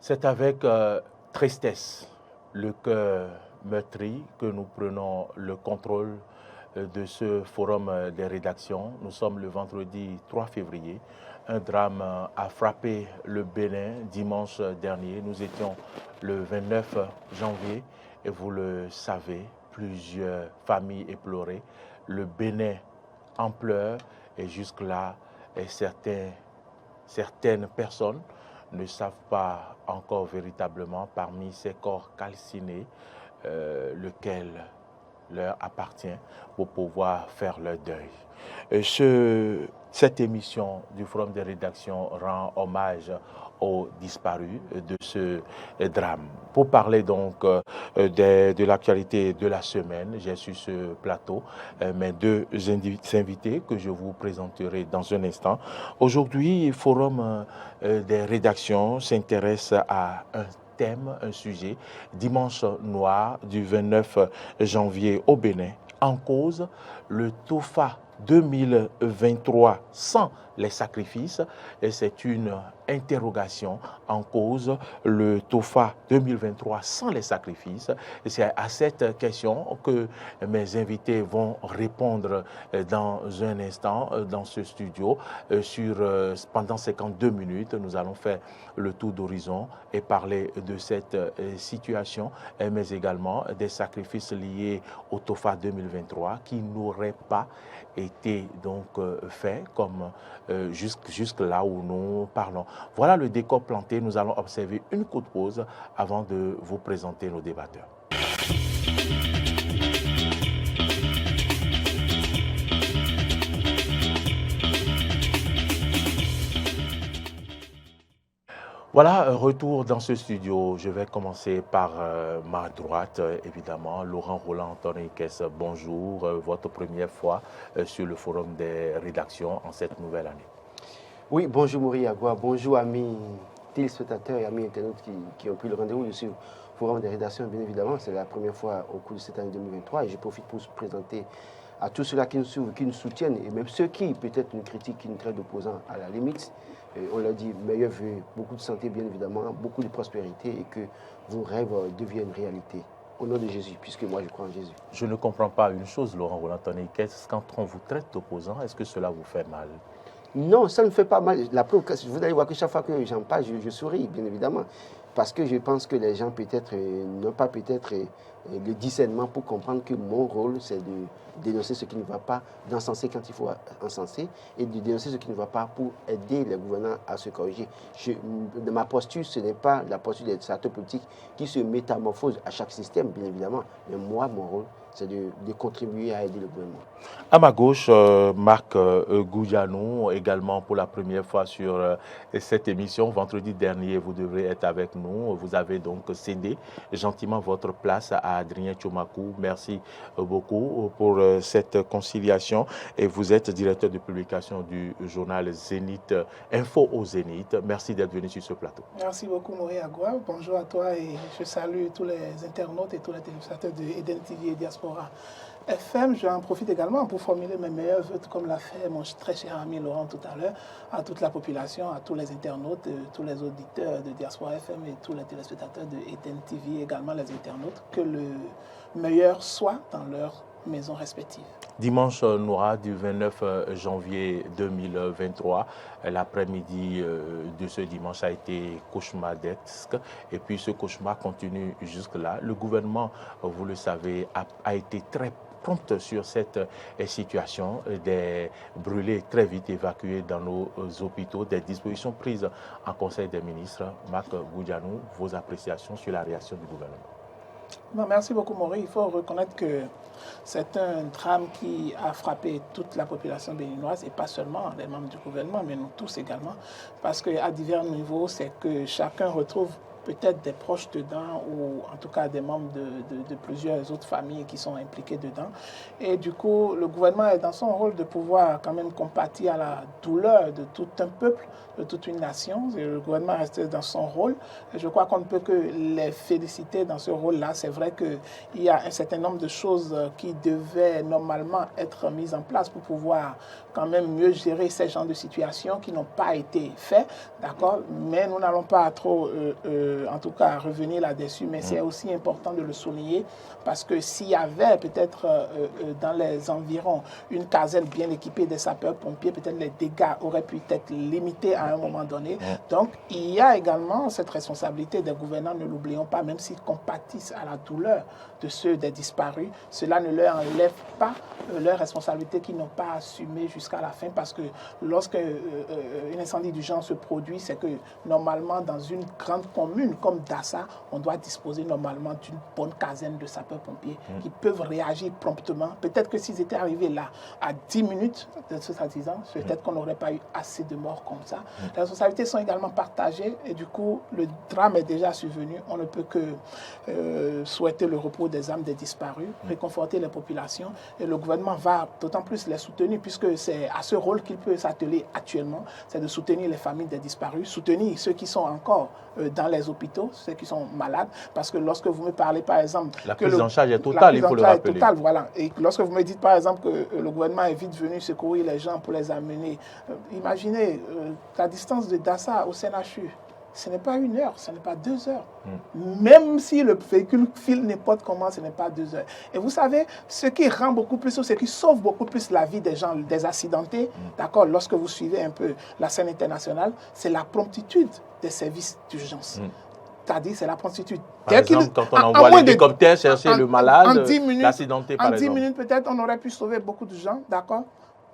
C'est avec tristesse, le cœur meurtri, que nous prenons le contrôle de ce forum des rédactions. Nous sommes le vendredi 3 février. Un drame a frappé le Bénin dimanche dernier. Nous étions le 29 janvier et vous le savez, plusieurs familles éplorées. Le Bénin en pleurs et jusque-là, certaines personnes ne savent pas encore véritablement parmi ces corps calcinés lequel leur appartient pour pouvoir faire leur deuil. Cette émission du Forum des rédactions rend hommage aux disparus de ce drame. Pour parler donc de l'actualité de la semaine, j'ai sur ce plateau mes deux invités que je vous présenterai dans un instant. Aujourd'hui, le Forum des rédactions s'intéresse à un thème, un sujet, dimanche noir du 29 janvier au Bénin, en cause le TOFA 2023 sans les sacrifices, et c'est une interrogation en cause, le TOFA 2023 sans les sacrifices. Et c'est à cette question que mes invités vont répondre dans un instant dans ce studio. Pendant 52 minutes, nous allons faire le tour d'horizon et parler de cette situation, mais également des sacrifices liés au TOFA 2023 qui n'auraient pas été donc faits comme jusque là où nous parlons. Voilà le décor planté. Nous allons observer une courte pause avant de vous présenter nos débatteurs. Voilà, retour dans ce studio. Je vais commencer par ma droite, évidemment, Laurent Roland Anthony Kess. Bonjour, votre première fois sur le forum des rédactions en cette nouvelle année. Oui, bonjour Maurice Agua, bonjour amis téléspectateurs et amis internautes qui ont pris le rendez-vous sur le forum des rédactions. Bien évidemment, c'est la première fois au cours de cette année 2023 et je profite pour se présenter à tous ceux-là qui nous suivent, qui nous soutiennent et même ceux qui peut-être nous critiquent, qui nous traitent d'opposants à la limite. On l'a dit, meilleurs vœux, beaucoup de santé bien évidemment, beaucoup de prospérité et que vos rêves deviennent réalité. Au nom de Jésus, puisque moi je crois en Jésus. Je ne comprends pas une chose, Laurent Roland Anthony Kess, quand on vous traite d'opposant, est-ce que cela vous fait mal? Non, ça ne me fait pas mal. La preuve, vous allez voir que chaque fois que j'en parle, je souris, bien évidemment. Parce que je pense que les gens peut-être n'ont pas peut-être le discernement pour comprendre que mon rôle, c'est de dénoncer ce qui ne va pas, d'encenser quand il faut encenser, et de dénoncer ce qui ne va pas pour aider les gouvernants à se corriger. Ma posture, ce n'est pas la posture des acteurs politiques qui se métamorphosent à chaque système, bien évidemment. Mais moi, mon rôle, c'est de contribuer à aider le gouvernement. À ma gauche, Marc Goudianou, également pour la première fois sur cette émission. Vendredi dernier, vous devrez être avec nous. Vous avez donc cédé gentiment votre place à Adrien Tchomakou. Merci beaucoup pour cette conciliation. Et vous êtes directeur de publication du journal Zénith, Info au Zénith. Merci d'être venu sur ce plateau. Merci beaucoup, Maurice Agua. Bonjour à toi et je salue tous les internautes et tous les téléspectateurs de Eden TV et Diaspora FM. J'en profite également pour formuler mes meilleurs vœux, comme l'a fait mon très cher ami Laurent tout à l'heure, à toute la population, à tous les internautes, tous les auditeurs de Diaspora FM et tous les téléspectateurs de Eden TV, également les internautes, que le meilleur soit dans leur maison respective. Dimanche noir du 29 janvier 2023, l'après-midi de ce dimanche a été cauchemardesque et puis ce cauchemar continue jusque-là. Le gouvernement, vous le savez, a été très prompt sur cette situation, des brûlés très vite évacués dans nos hôpitaux, des dispositions prises en Conseil des ministres. Marc Goudianou, vos appréciations sur la réaction du gouvernement? Non, merci beaucoup, Maurice. Il faut reconnaître que c'est un drame qui a frappé toute la population béninoise et pas seulement les membres du gouvernement, mais nous tous également, parce qu'à divers niveaux, c'est que chacun retrouve peut-être des proches dedans ou en tout cas des membres de plusieurs autres familles qui sont impliquées dedans. Et du coup, le gouvernement est dans son rôle de pouvoir quand même compatir à la douleur de tout un peuple, de toute une nation. Et le gouvernement reste dans son rôle. Et je crois qu'on ne peut que les féliciter dans ce rôle-là. C'est vrai qu'il y a un certain nombre de choses qui devaient normalement être mises en place pour pouvoir quand même mieux gérer ces genres de situations qui n'ont pas été faites, d'accord? Mais nous n'allons pas trop en tout cas revenir là-dessus, mais c'est aussi important de le souligner parce que s'il y avait peut-être dans les environs une caserne bien équipée des sapeurs-pompiers, peut-être les dégâts auraient pu être limités à un moment donné. Donc, il y a également cette responsabilité des gouvernants, ne l'oublions pas, même s'ils compatissent à la douleur de ceux des disparus, cela ne leur enlève pas leur responsabilité qu'ils n'ont pas assumée jusqu'à la fin, parce que lorsque un incendie du genre se produit, c'est que normalement dans une grande commune comme Dassa, on doit disposer normalement d'une bonne caserne de sapeurs-pompiers qui peuvent réagir promptement. Peut-être que s'ils étaient arrivés là à 10 minutes de ce artisan, peut-être qu'on n'aurait pas eu assez de morts comme ça. Les responsabilités sont également partagées et du coup, le drame est déjà survenu. On ne peut que souhaiter le repos des âmes des disparus, réconforter les populations, et le gouvernement va d'autant plus les soutenir puisque c'est à ce rôle qu'il peut s'atteler actuellement, c'est de soutenir les familles des disparus, soutenir ceux qui sont encore dans les hôpitaux, ceux qui sont malades, parce que lorsque vous me parlez par exemple... La prise en charge est totale, il faut le rappeler. Totale, voilà. Et lorsque vous me dites par exemple que le gouvernement est vite venu secourir les gens pour les amener, imaginez la distance de Dassa au CNHU, ce n'est pas 1 heure, ce n'est pas 2 heures. Même si le véhicule file n'importe comment, ce n'est pas 2 heures. Et vous savez, ce qui rend beaucoup plus, ce qui sauve beaucoup plus la vie des gens, des accidentés, d'accord, lorsque vous suivez un peu la scène internationale, c'est la promptitude des services d'urgence. C'est-à-dire, c'est la promptitude. Par exemple, quand on envoie l'hélicoptère chercher le malade, l'accidenté par exemple. En 10 minutes, peut-être, on aurait pu sauver beaucoup de gens, d'accord?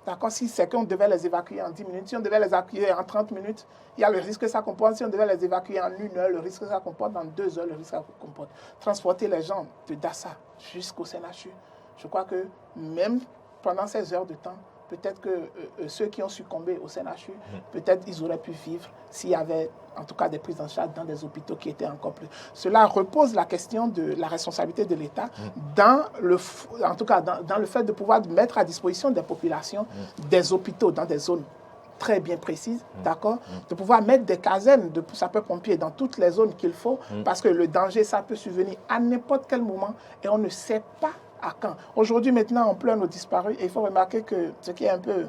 D'accord, si c'est qu'on devait les évacuer en 10 minutes, si on devait les évacuer en 30 minutes, il y a le risque que ça comporte. Si on devait les évacuer en 1 heure, le risque que ça comporte, en 2 heures, le risque que ça comporte. Transporter les gens de Dassa jusqu'au CNHU, je crois que même pendant ces heures de temps, peut-être que ceux qui ont succombé au CNHU, peut-être ils auraient pu vivre s'il y avait en tout cas des prises en charge dans des hôpitaux qui étaient encore plus... Cela repose la question de la responsabilité de l'État dans le fait de pouvoir mettre à disposition des populations des hôpitaux dans des zones très bien précises, d'accord, de pouvoir mettre des casernes de sapeurs-pompiers dans toutes les zones qu'il faut, parce que le danger, ça peut survenir à n'importe quel moment et on ne sait pas à quand. Aujourd'hui, maintenant, on pleure nos disparus et il faut remarquer que ce qui est un peu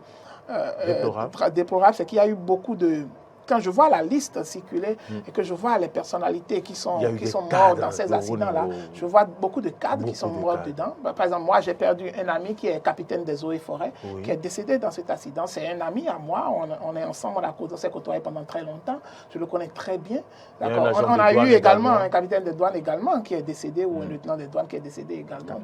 déplorable, c'est qu'il y a eu beaucoup de... Quand je vois la liste circuler et que je vois les personnalités qui sont mortes dans ces accidents-là, je vois beaucoup de cadres qui sont morts dedans. Par exemple, moi, j'ai perdu un ami qui est capitaine des eaux et forêts, qui est décédé dans cet accident. C'est un ami à moi, on est ensemble, on s'est côtoyé pendant très longtemps, je le connais très bien. On a eu également un capitaine des douanes également qui est décédé, ou un lieutenant des douanes qui est décédé également.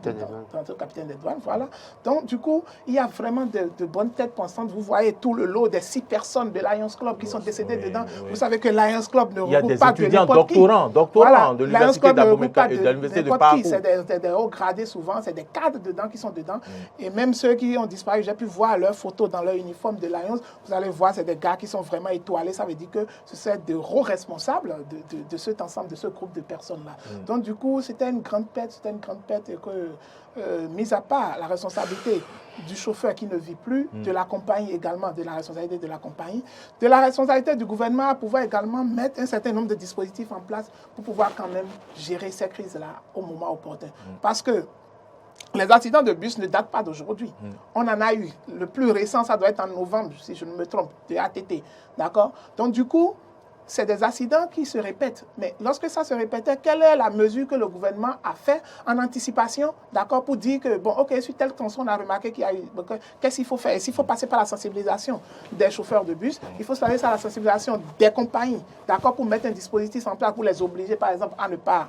Capitaine des douanes, voilà. Donc, du coup, il y a vraiment de bonnes têtes pensantes. Vous voyez tout le lot des 6 personnes de Lions Club qui sont décédées dedans. Vous savez que Lions Club ne regroupe pas de n'importe qui. Il y a des étudiants doctorants de l'université d'Abomey et de l'université de Parcours. C'est des hauts gradés souvent, c'est des cadres dedans qui sont dedans. Et même ceux qui ont disparu, j'ai pu voir leurs photos dans leur uniforme de Lions. Vous allez voir, c'est des gars qui sont vraiment étoilés. Ça veut dire que ce sont des gros responsables de cet ensemble, de ce groupe de personnes-là. Donc du coup, c'était une grande perte, et que, mis à part la responsabilité du chauffeur qui ne vit plus, de la compagnie également, de la responsabilité de la compagnie, de la responsabilité du gouvernement à pouvoir également mettre un certain nombre de dispositifs en place pour pouvoir quand même gérer ces crises-là au moment opportun. Parce que les accidents de bus ne datent pas d'aujourd'hui. On en a eu. Le plus récent, ça doit être en novembre, si je ne me trompe, de ATT. D'accord? Donc du coup, c'est des accidents qui se répètent. Mais lorsque ça se répétait, quelle est la mesure que le gouvernement a fait en anticipation, d'accord, pour dire que, bon, OK, sur tel tronçon, on a remarqué qu'il y a eu... Qu'est-ce qu'il faut faire? S'il faut passer par la sensibilisation des chauffeurs de bus, il faut passer par la sensibilisation des compagnies, d'accord, pour mettre un dispositif en place, pour les obliger, par exemple, à ne pas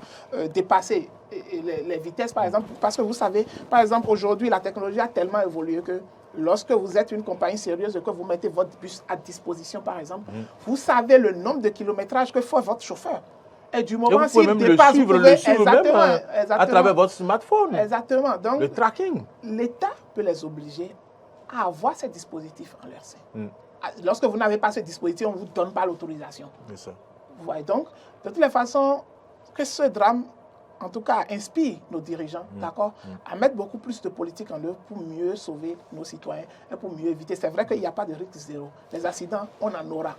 dépasser les vitesses, par exemple. Parce que vous savez, par exemple, aujourd'hui, la technologie a tellement évolué que lorsque vous êtes une compagnie sérieuse et que vous mettez votre bus à disposition, par exemple, vous savez le nombre de kilométrages que fait votre chauffeur. Et du moment s'il dépasse, vous pouvez... Exactement, à travers votre smartphone. Exactement. Donc, le tracking. L'État peut les obliger à avoir ces dispositifs en leur sein. Lorsque vous n'avez pas ce dispositif, on ne vous donne pas l'autorisation. Vous voyez donc, de toutes les façons, que ce drame, en tout cas, inspire nos dirigeants, d'accord, à mettre beaucoup plus de politique en œuvre pour mieux sauver nos citoyens et pour mieux éviter. C'est vrai qu'il n'y a pas de risque zéro. Les accidents, on en aura.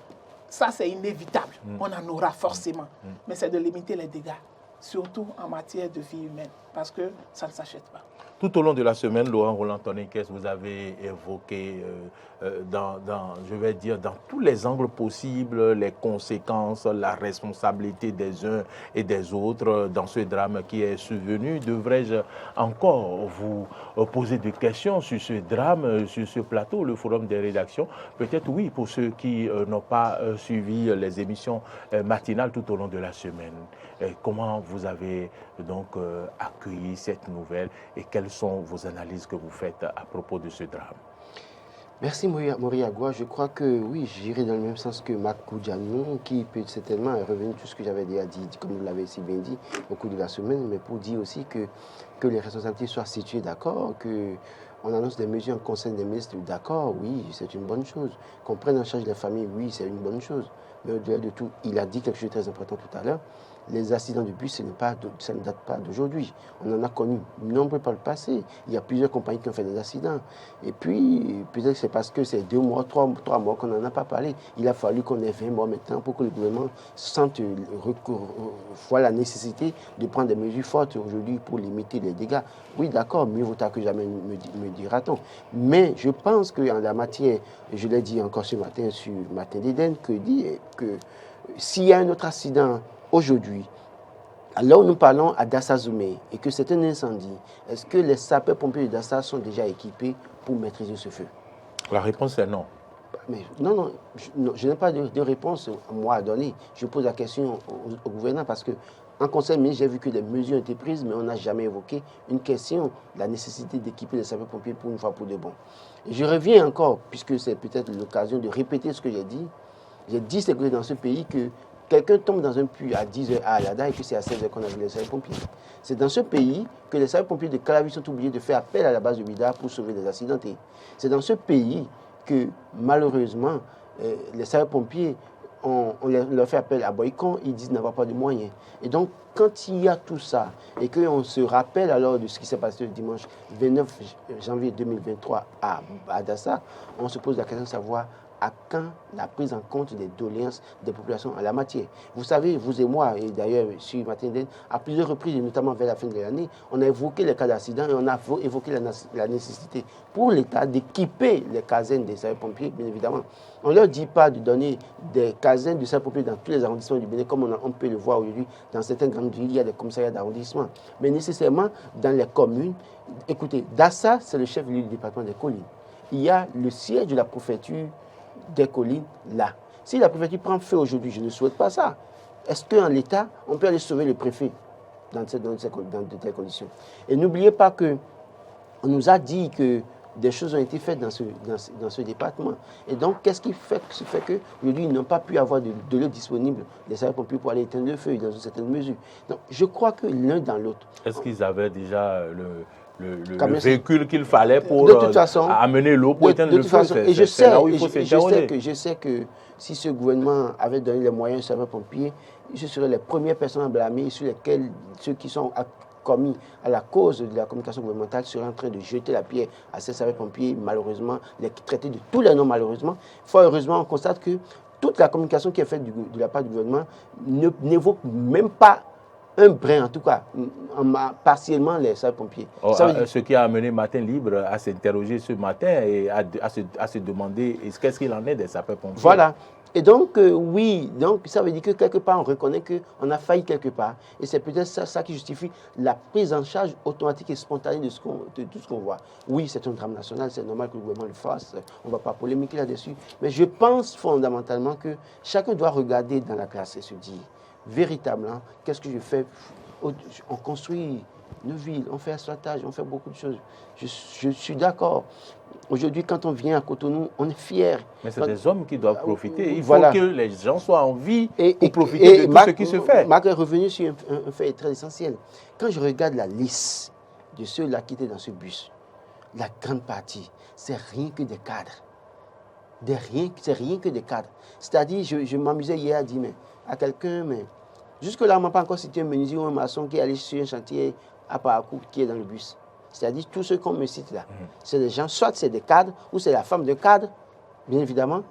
Ça, c'est inévitable. On en aura forcément. Mais c'est de limiter les dégâts, surtout en matière de vie humaine, parce que ça ne s'achète pas. Tout au long de la semaine, Laurent Roland Tonekes, vous avez évoqué je vais dire, dans tous les angles possibles, les conséquences, la responsabilité des uns et des autres dans ce drame qui est survenu. Devrais-je encore vous poser des questions sur ce drame, sur ce plateau, le forum des rédactions? Peut-être oui, pour ceux qui n'ont pas suivi les émissions matinales tout au long de la semaine. Comment vous avez donc accueilli cette nouvelle et quelles sont vos analyses que vous faites à propos de ce drame? Merci Mori Agua. Je crois que oui, j'irai dans le même sens que Marc Koudjanou, qui peut certainement revenir tout ce que j'avais déjà dit, comme vous l'avez si bien dit, au cours de la semaine, mais pour dire aussi que les responsabilités soient situées d'accord, qu'on annonce des mesures en conseil des ministres d'accord, oui, c'est une bonne chose. Qu'on prenne en charge les familles, oui, c'est une bonne chose. Mais au-delà de tout, il a dit quelque chose de très important tout à l'heure. Les accidents de bus, ça ne date pas d'aujourd'hui. On en a connu nombreux par le passé. Il y a plusieurs compagnies qui ont fait des accidents. Et puis, peut-être que c'est parce que c'est 2 mois, 3 mois qu'on n'en a pas parlé. Il a fallu qu'on ait 20 mois maintenant pour que le gouvernement sente voit la nécessité de prendre des mesures fortes aujourd'hui pour limiter les dégâts. Oui, d'accord, mieux vaut tard que jamais, me dira-t-on. Mais je pense qu'en la matière, je l'ai dit encore ce matin sur Matin d'Éden, que s'il y a un autre accident aujourd'hui, alors où nous parlons à Dassa Zoumé et que c'est un incendie, est-ce que les sapeurs-pompiers de Dassa sont déjà équipés pour maîtriser ce feu? La réponse est non. Mais non, je n'ai pas de réponse moi à donner. Je pose la question au gouvernement parce que en conseil ministre, j'ai vu que des mesures ont été prises, mais on n'a jamais évoqué une question, la nécessité d'équiper les sapeurs-pompiers pour une fois pour de bon. Et je reviens encore, puisque c'est peut-être l'occasion de répéter ce que j'ai dit. J'ai dit c'est que dans ce pays que quelqu'un tombe dans un puits à 10h à Alada et que c'est à 16h qu'on a vu les sapeurs-pompiers. C'est dans ce pays que les sapeurs-pompiers de Calavi sont obligés de faire appel à la base de Bida pour sauver des accidentés. C'est dans ce pays que, malheureusement, les sapeurs-pompiers, on leur fait appel à Boycon, ils disent n'avoir pas de moyens. Et donc, quand il y a tout ça, et qu'on se rappelle alors de ce qui s'est passé le dimanche 29 janvier 2023 à Dassa, on se pose la question de savoir à quand la prise en compte des doléances des populations en la matière. Vous savez, vous et moi, et d'ailleurs sur Matin d'Éden, à plusieurs reprises, et notamment vers la fin de l'année, on a évoqué les cas d'accident et on a évoqué la nécessité pour l'État d'équiper les casernes des sapeurs-pompiers, bien évidemment. On ne leur dit pas de donner des casernes de sapeurs-pompiers dans tous les arrondissements du Bénin, comme on peut le voir aujourd'hui dans certaines grandes villes, il y a des commissariats d'arrondissement. Mais nécessairement, dans les communes, écoutez, Dassa, c'est le chef-lieu du département des collines. Il y a le siège de la préfecture des collines là. Si la préfecture prend feu aujourd'hui, je ne souhaite pas ça. Est-ce qu'en l'État, on peut aller sauver le préfet dans de telles conditions? Et n'oubliez pas qu'on nous a dit que des choses ont été faites dans ce département. Et donc, qu'est-ce qui fait qu'aujourd'hui, ils n'ont pas pu avoir de l'eau disponible, les sapeurs-pompiers, pour aller éteindre le feu dans une certaine mesure? Donc, je crois que l'un dans l'autre. Est-ce qu'ils avaient déjà le véhicule qu'il fallait pour amener l'eau pour éteindre le feu? Et je sais que si ce gouvernement avait donné les moyens aux sapeurs-pompiers, ce seraient les premières personnes à blâmer sur lesquelles ceux qui sont commis à la cause de la communication gouvernementale seraient en train de jeter la pierre à ces sapeurs-pompiers, malheureusement, les traiter de tous les noms, malheureusement. Fort heureusement, on constate que toute la communication qui est faite de la part du gouvernement n'évoque même pas un brin, en tout cas, partiellement les sapeurs-pompiers. Ce qui a amené Matin Libre à s'interroger ce matin et à se demander qu'est-ce qu'il en est des sapeurs-pompiers. Voilà. Et donc, oui, donc ça veut dire que quelque part, on reconnaît qu'on a failli quelque part. Et c'est peut-être ça qui justifie la prise en charge automatique et spontanée de tout ce qu'on voit. Oui, c'est un drame national, c'est normal que le gouvernement le fasse. On ne va pas polémiquer là-dessus. Mais je pense fondamentalement que chacun doit regarder dans la classe et se dire, véritablement, qu'est-ce que je fais? On construit une ville, on fait asphaltage, on fait beaucoup de choses. Je suis d'accord. Aujourd'hui, quand on vient à Cotonou, on est fiers. Mais c'est des hommes qui doivent profiter. Il faut que les gens soient en vie pour profiter de tout ce qui se fait. Marc est revenu sur un fait très essentiel. Quand je regarde la liste de ceux-là qui étaient dans ce bus, la grande partie, c'est rien que des cadres. C'est rien que des cadres. C'est-à-dire, je m'amusais hier à dire à quelqu'un, mais jusque-là, on ne m'a pas encore cité un menuisier ou un maçon qui est allé sur un chantier à Parakou, qui est dans le bus. C'est-à-dire, tous ceux qu'on me cite là, c'est des gens, soit c'est des cadres, ou c'est la femme de cadre, bien évidemment,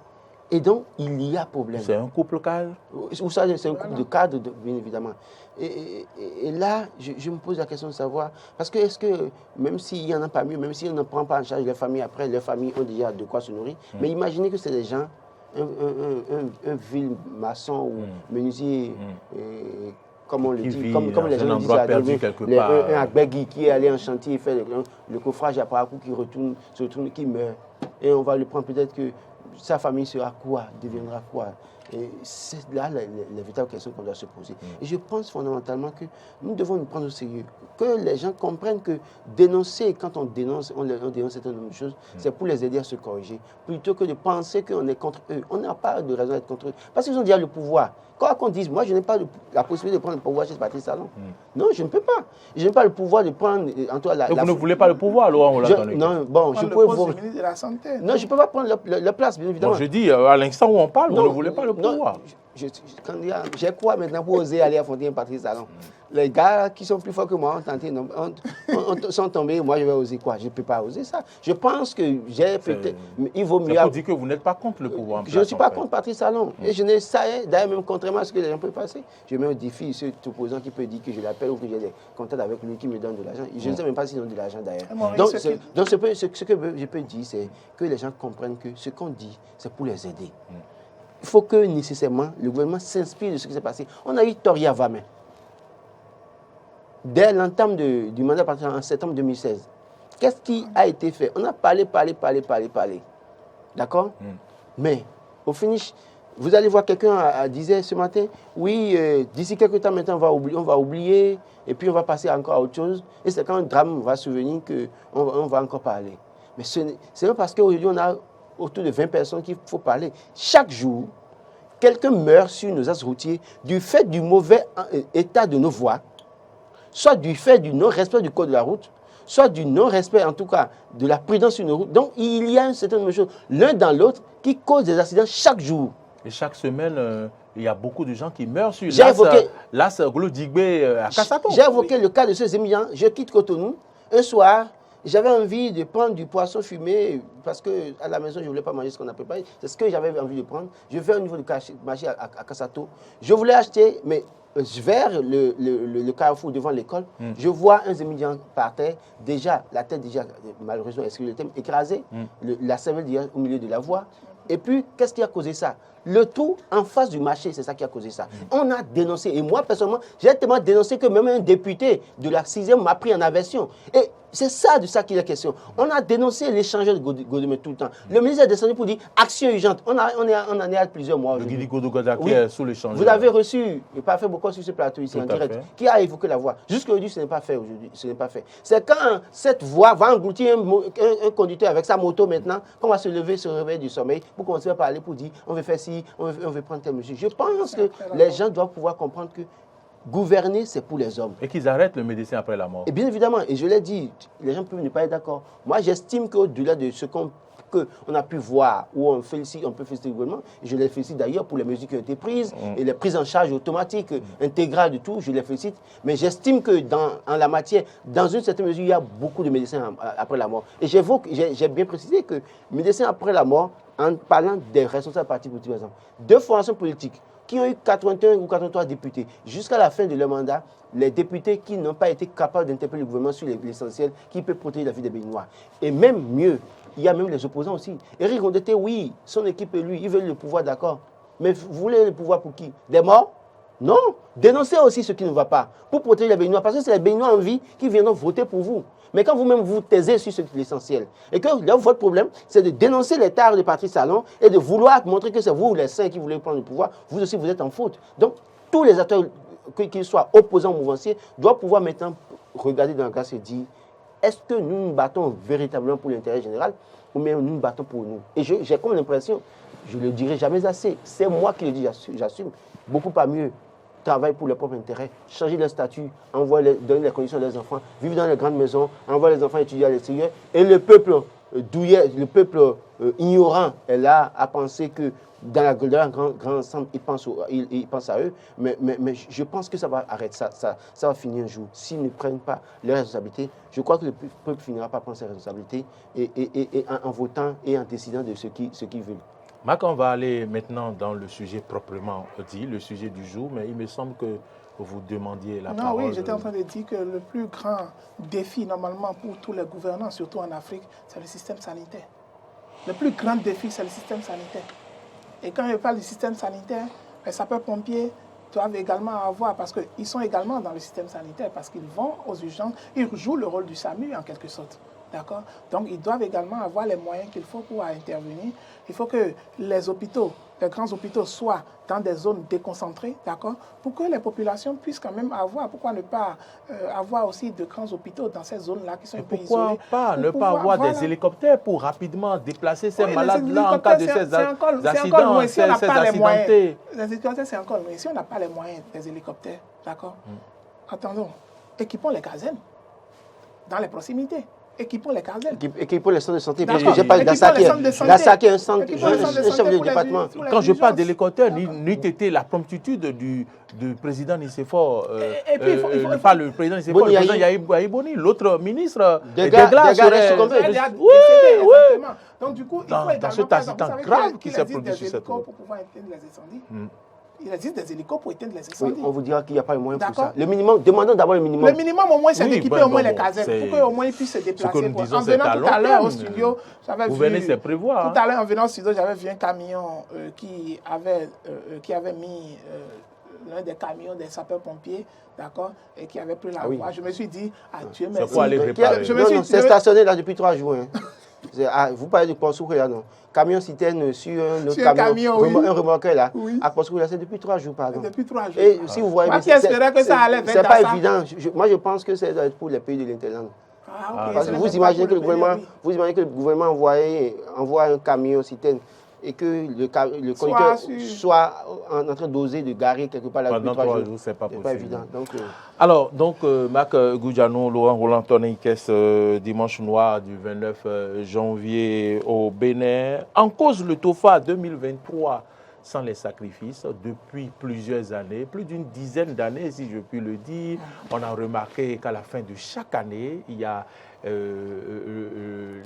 Et donc, il y a problème. C'est un couple cadre? Ou ça, c'est un couple de cadres, bien évidemment. Et là, je me pose la question de savoir, parce que est-ce que, même s'il n'y en a pas mieux, même si on ne prend pas en charge les familles après, les familles ont déjà de quoi se nourrir, mais imaginez que c'est des gens, un vil maçon ou menuisier, comme on le dit, comme les gens disent, un agbegui qui est allé en chantier et fait le coffrage après un coup qui se retourne, qui meurt. Et on va le prendre, peut-être que sa famille sera quoi, deviendra quoi. Et c'est là la véritable question qu'on doit se poser. Et je pense fondamentalement que nous devons nous prendre au sérieux. Que les gens comprennent que dénoncer, quand on dénonce certaines choses, c'est pour les aider à se corriger. Plutôt que de penser qu'on est contre eux. On n'a pas de raison d'être contre eux. Parce qu'ils ont déjà le pouvoir. Quand on dit, moi je n'ai pas la possibilité de prendre le pouvoir chez Patrice Talon. Non, je ne peux pas. Je n'ai pas le pouvoir de prendre... Donc vous ne voulez pas le pouvoir, Laurent? Non, bon, je peux vous... ministre de la Santé. Non, je ne peux pas prendre la place, bien évidemment. Non, je dis, à l'instant où on parle, vous ne voulez pas le pouvoir. J'ai quoi maintenant pour oser aller affronter Patrice Talon? Les gars qui sont plus forts que moi ont tenté, sont tombés, moi je vais oser quoi? Je ne peux pas oser ça. Je pense que j'ai peut-être... Il vaut mieux... Vous dites que vous n'êtes pas contre le pouvoir en place, je ne suis pas contre Patrice Talon. Et je ne sais, d'ailleurs même contrairement à ce que les gens peuvent passer, je mets au défi ce opposant qui peut dire que je l'appelle ou que j'ai des contacts avec lui qui me donne de l'argent. Je ne sais même pas s'ils ont de l'argent d'ailleurs. Donc ce que je peux dire, c'est que les gens comprennent que ce qu'on dit, c'est pour les aider. Il faut que nécessairement le gouvernement s'inspire de ce qui s'est passé. On a eu Toria Vamin. Dès l'entame du mandat en septembre 2016, qu'est-ce qui a été fait? On a parlé. D'accord? Mais au finish, vous allez voir quelqu'un disait ce matin, oui, d'ici quelques temps maintenant, on va oublier, et puis on va passer encore à autre chose. Et c'est quand un drame va survenir qu'on va encore parler. Mais c'est pas parce qu'aujourd'hui, on a autour de 20 personnes qu'il faut parler. Chaque jour, quelqu'un meurt sur nos axes routiers du fait du mauvais état de nos voies, soit du fait du non-respect du code de la route, soit du non-respect, en tout cas, de la prudence sur nos routes. Donc, il y a une certaine chose, l'un dans l'autre, qui cause des accidents chaque jour. Et chaque semaine, il y a beaucoup de gens qui meurent sur l'As Golo-Digbé à Kassato. J'ai évoqué le cas de ces émigrants. Je quitte Cotonou. Un soir, j'avais envie de prendre du poisson fumé parce qu'à la maison, je ne voulais pas manger ce qu'on a préparé. C'est ce que j'avais envie de prendre. Je vais au niveau du marché à Kassato. Je voulais acheter, mais vers le carrefour devant l'école, je vois un émigrant par terre, déjà, la tête déjà, malheureusement, écrasée, la cervelle déjà au milieu de la voie. Et puis, qu'est-ce qui a causé ça? Le tout en face du marché, c'est ça qui a causé ça. On a dénoncé, et moi, personnellement, j'ai tellement dénoncé que même un député de la 6e m'a pris en aversion. Et c'est ça de ça qu'il est question. On a dénoncé l'échangeur de Godemé tout le temps. Le ministre est descendu pour dire action urgente. On en est à plusieurs mois. Le Guidi Godogoda qui est sous l'échangeur. Vous avez reçu, il n'est pas fait beaucoup sur ce plateau ici en direct, qui a évoqué la voie. Jusqu'aujourd'hui, ce n'est pas fait aujourd'hui. Ce n'est pas fait. C'est quand cette voie va engloutir un conducteur avec sa moto maintenant, qu'on va se lever, se réveiller du sommeil pour commencer à parler, pour dire on veut faire ci, on veut prendre telle mesure. Je pense que les gens doivent pouvoir comprendre que gouverner, c'est pour les hommes. Et qu'ils arrêtent le médecin après la mort. Et bien évidemment, et je l'ai dit, les gens peuvent ne pas être d'accord. Moi, j'estime qu'au-delà de ce qu'on a pu voir, où on peut féliciter le gouvernement, et je les félicite d'ailleurs pour les mesures qui ont été prises, et les prises en charge automatiques, intégrales de tout, je les félicite. Mais j'estime que en la matière, dans une certaine mesure, il y a beaucoup de médecins après la mort. Et j'ai bien précisé que médecins après la mort, en parlant des responsables partis politiques, par exemple, deux formations politiques, qui ont eu 81 ou 83 députés. Jusqu'à la fin de leur mandat, les députés qui n'ont pas été capables d'interpeller le gouvernement sur l'essentiel qui peut protéger la vie des Béninois. Et même mieux, il y a même les opposants aussi. Éric Rondeté, oui, son équipe et lui, ils veulent le pouvoir, d'accord. Mais vous voulez le pouvoir pour qui? Des morts? Non. Dénoncez aussi ce qui ne va pas pour protéger les Béninois. Parce que c'est les Béninois en vie qui viendront voter pour vous. Mais quand vous-même vous taisez sur l'essentiel, et que là, votre problème, c'est de dénoncer les tares de Patrice Talon et de vouloir montrer que c'est vous, les saints, qui voulez prendre le pouvoir, vous aussi, vous êtes en faute. Donc, tous les acteurs, qu'ils soient opposants ou mouvanciers, doivent pouvoir maintenant regarder dans la glace et dire, est-ce que nous nous battons véritablement pour l'intérêt général ou bien nous nous battons pour nous? Et j'ai comme l'impression, je ne le dirai jamais assez, c'est moi qui le dis, j'assume, beaucoup pas mieux. Travaillent pour leur propre intérêt, changer leur statut, donner les conditions à leurs enfants, vivre dans les grandes maisons, envoyer les enfants étudier à l'extérieur. Et le peuple douillet, le peuple ignorant est là à penser que dans la grand ensemble, ils pensent à eux. Mais je pense que ça va arrêter, ça va finir un jour. S'ils ne prennent pas leurs responsabilités, je crois que le peuple finira par prendre ses responsabilités et en votant et en décidant de ce qu'ils veulent. Marc, on va aller maintenant dans le sujet proprement dit, le sujet du jour, mais il me semble que vous demandiez la parole. Non, oui, j'étais en train de dire que le plus grand défi, normalement, pour tous les gouvernants, surtout en Afrique, c'est le système sanitaire. Le plus grand défi, c'est le système sanitaire. Et quand je parle du système sanitaire, les sapeurs-pompiers doivent également avoir, parce qu'ils sont également dans le système sanitaire, parce qu'ils vont aux urgences, ils jouent le rôle du SAMU en quelque sorte. D'accord? Donc, ils doivent également avoir les moyens qu'il faut pour intervenir. Il faut que les hôpitaux, les grands hôpitaux soient dans des zones déconcentrées, d'accord? Pour que les populations puissent quand même avoir, pourquoi ne pas avoir aussi de grands hôpitaux dans ces zones-là qui sont un peu isolées. Pourquoi pas ne pas avoir des hélicoptères pour rapidement déplacer ces malades-là en cas de ces accidents, ces accidentés? Les hélicoptères, c'est encore loin. Si on n'a pas les moyens des hélicoptères, d'accord? Attendons, équipons les casernes dans les proximités. Équipons les casernes. Équipons les centres de santé. Parce que D'accord. j'ai pas Gassac est un centre, un chef de département. Quand je parle d'hélicoptère, n'eût été la promptitude du président Nicéphore, pas le président Nicéphore, le président Yahya Boni, l'autre ministre, Dégla serait succombé. Oui. Donc du coup, il faut dans cet accident grave qui s'est produit sur cette route. pour pouvoir éteindre les incendies. Il existe des hélicos pour éteindre les incendies. Oui, on vous dira qu'il n'y a pas le moyen pour ça. Le minimum, demandons d'abord le minimum. Le minimum, au moins, c'est d'équiper au moins les casernes, pour qu'au moins ils puissent se déplacer. En venant tout à l'heure au studio, vous venez c'est prévoir. Tout à l'heure, en venant au studio, j'avais vu un camion qui avait mis l'un des camions des sapeurs-pompiers, d'accord, et qui avait pris la voie. Je me suis dit, Dieu merci. C'est quoi aller préparer? Non, c'est stationné là depuis 3 jours. Vous parlez de Ponsoukou là, non? Camion citerne sur un autre camion, un remorqueur là. À Ponsoukou là, c'est depuis 3 jours, pardon. Depuis 3 jours. Et si vous voyez, moi qui espérais que ça allait c'est pas évident. Moi, je pense que c'est pour les pays de l'Interland. Parce que vous imaginez que le gouvernement envoie un camion citerne et que le conducteur soit en train d'oser de garer quelque part là depuis 3 jours. C'est pas possible. Pas évident. Alors, Marc Goudianou, Laurent Roland Tonnikès, dimanche noir du 29 janvier au Bénin. En cause le TOFA 2023 sans les sacrifices depuis plusieurs années, plus d'une dizaine d'années si je puis le dire. On a remarqué qu'à la fin de chaque année, il y a le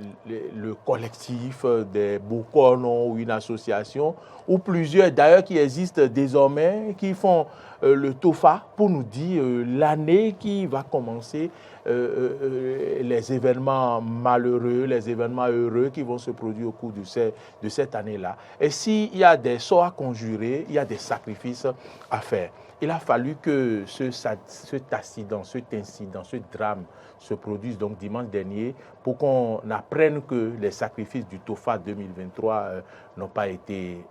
collectif des Bokono ou une association ou plusieurs d'ailleurs qui existent désormais qui font le TOFA pour nous dire l'année qui va commencer, les événements malheureux, les événements heureux qui vont se produire au cours de cette année-là. Et s'il y a des sorts à conjurer, il y a des sacrifices à faire. Il a fallu que cet accident, cet incident, ce drame se produise donc dimanche dernier pour qu'on apprenne que les sacrifices du TOFA 2023 n'ont pas été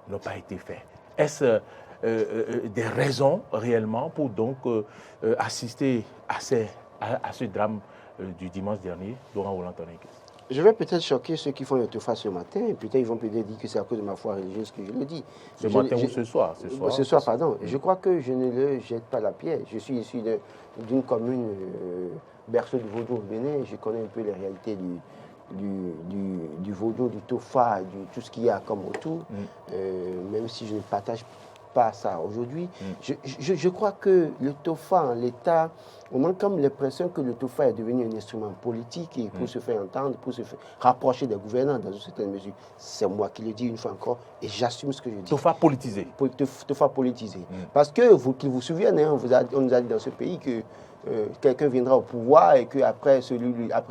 faits. Est-ce des raisons réellement pour donc assister à ce drame du dimanche dernier, Laurent Roland Tonnikès? Je vais peut-être choquer ceux qui font le TOFA ce matin, et peut-être ils vont peut-être dire que c'est à cause de ma foi religieuse que je le dis. Ce matin ou ce soir? Ce soir, pardon. Je crois que je ne le jette pas la pierre. Je suis issu d'une commune berceau du vaudou au Bénin. Je connais un peu les réalités du vaudou, du TOFA, tout ce qu'il y a comme autour, même si je ne partage pas ça aujourd'hui. Je crois que le TOFA en l'état, on a comme l'impression que le TOFA est devenu un instrument politique et pour se faire entendre, pour se faire rapprocher des gouvernants dans une certaine mesure. C'est moi qui le dis une fois encore et j'assume ce que je dis. TOFA politisé. TOFA politisé. Parce que, qu'il vous souvienne, hein, on nous a dit dans ce pays que quelqu'un viendra au pouvoir et qu'après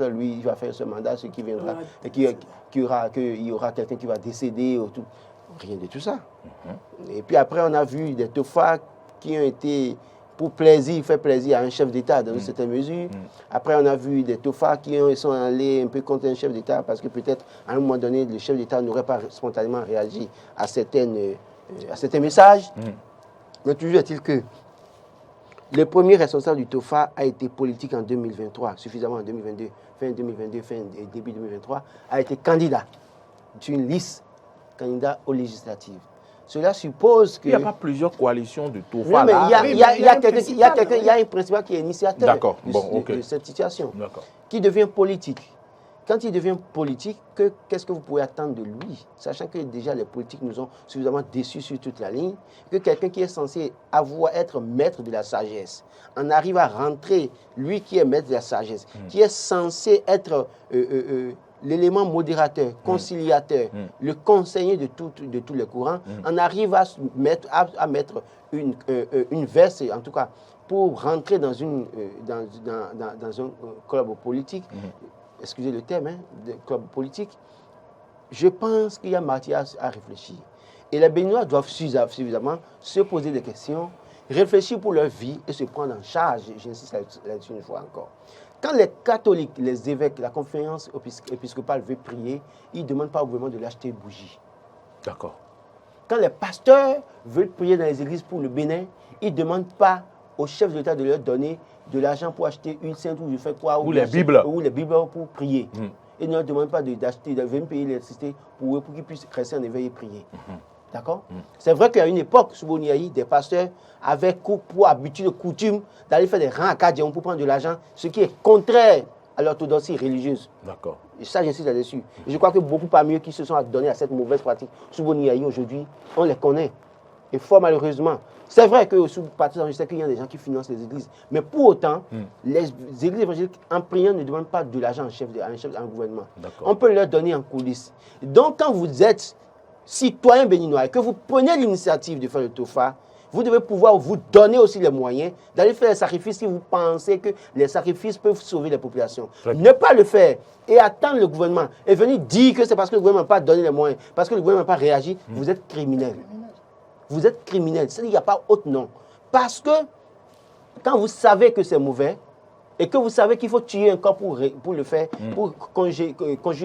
lui, il va faire ce mandat, ce qui viendra, et qu'il y aura quelqu'un qui va décéder. Rien de tout ça. Et puis après, on a vu des TOFA qui ont été pour plaisir, faire plaisir à un chef d'État dans une certaine mesure. Après, on a vu des TOFA qui sont allés un peu contre un chef d'État parce que peut-être à un moment donné, le chef d'État n'aurait pas spontanément réagi à certains messages. Mais toujours est-il que le premier responsable du TOFA a été politique en 2023, suffisamment en 2022, fin 2022, fin et début 2023, a été candidat sur une liste, candidat aux législatives. Cela suppose que... Il n'y a pas plusieurs coalitions de TOFA. Non, mais il y a un principal qui est initiateur de cette situation, qui devient politique. Quand il devient politique, qu'est-ce que vous pouvez attendre de lui? Sachant que déjà les politiques nous ont suffisamment déçus sur toute la ligne, que quelqu'un qui est censé être maître de la sagesse, en arrive à rentrer, lui qui est maître de la sagesse, qui est censé être l'élément modérateur, conciliateur, le conseiller de tous les courants, on arrive à mettre une verse, en tout cas, pour rentrer dans un club politique, excusez le terme, de club politique, je pense qu'il y a matière à réfléchir. Et les Béninois doivent suffisamment se poser des questions, réfléchir pour leur vie et se prendre en charge. J'insiste là-dessus une fois encore. Quand les catholiques, les évêques, la conférence épiscopale veut prier, ils ne demandent pas au gouvernement de l'acheter une bougie. D'accord. Quand les pasteurs veulent prier dans les églises pour le Bénin, ils ne demandent pas au chef de l'État de leur donner de l'argent pour acheter une sainte ou je fais quoi. Ou les Bibles. Ou les Bibles pour prier. Ils ne leur demandent pas d'acheter, de venir payer l'électricité pour qu'ils puissent rester en éveil et prier. D'accord? C'est vrai qu'à une époque, sous Boniaï, des pasteurs avaient pour habitude, coutume d'aller faire des rangs à Kadion pour prendre de l'argent, ce qui est contraire à l'orthodoxie religieuse. D'accord. Et ça, j'insiste là-dessus. Et je crois que beaucoup parmi eux qui se sont adonnés à cette mauvaise pratique sous Boniaï aujourd'hui, on les connaît. Et fort malheureusement, c'est vrai que sous Patrice, je sais qu'il y a des gens qui financent les églises. Mais pour autant, les églises évangéliques, en priant, ne demandent pas de l'argent à un gouvernement. On peut leur donner en coulisses. Donc, quand vous êtes citoyen béninois et que vous prenez l'initiative de faire le TOFA, vous devez pouvoir vous donner aussi les moyens d'aller faire les sacrifices si vous pensez que les sacrifices peuvent sauver les populations. Ne pas le faire et attendre le gouvernement et venir dire que c'est parce que le gouvernement n'a pas donné les moyens, parce que le gouvernement n'a pas réagi, vous êtes criminel. Vous êtes criminel. Il n'y a pas autre nom. Parce que quand vous savez que c'est mauvais, et que vous savez qu'il faut tuer un corps pour le faire, pour conjurer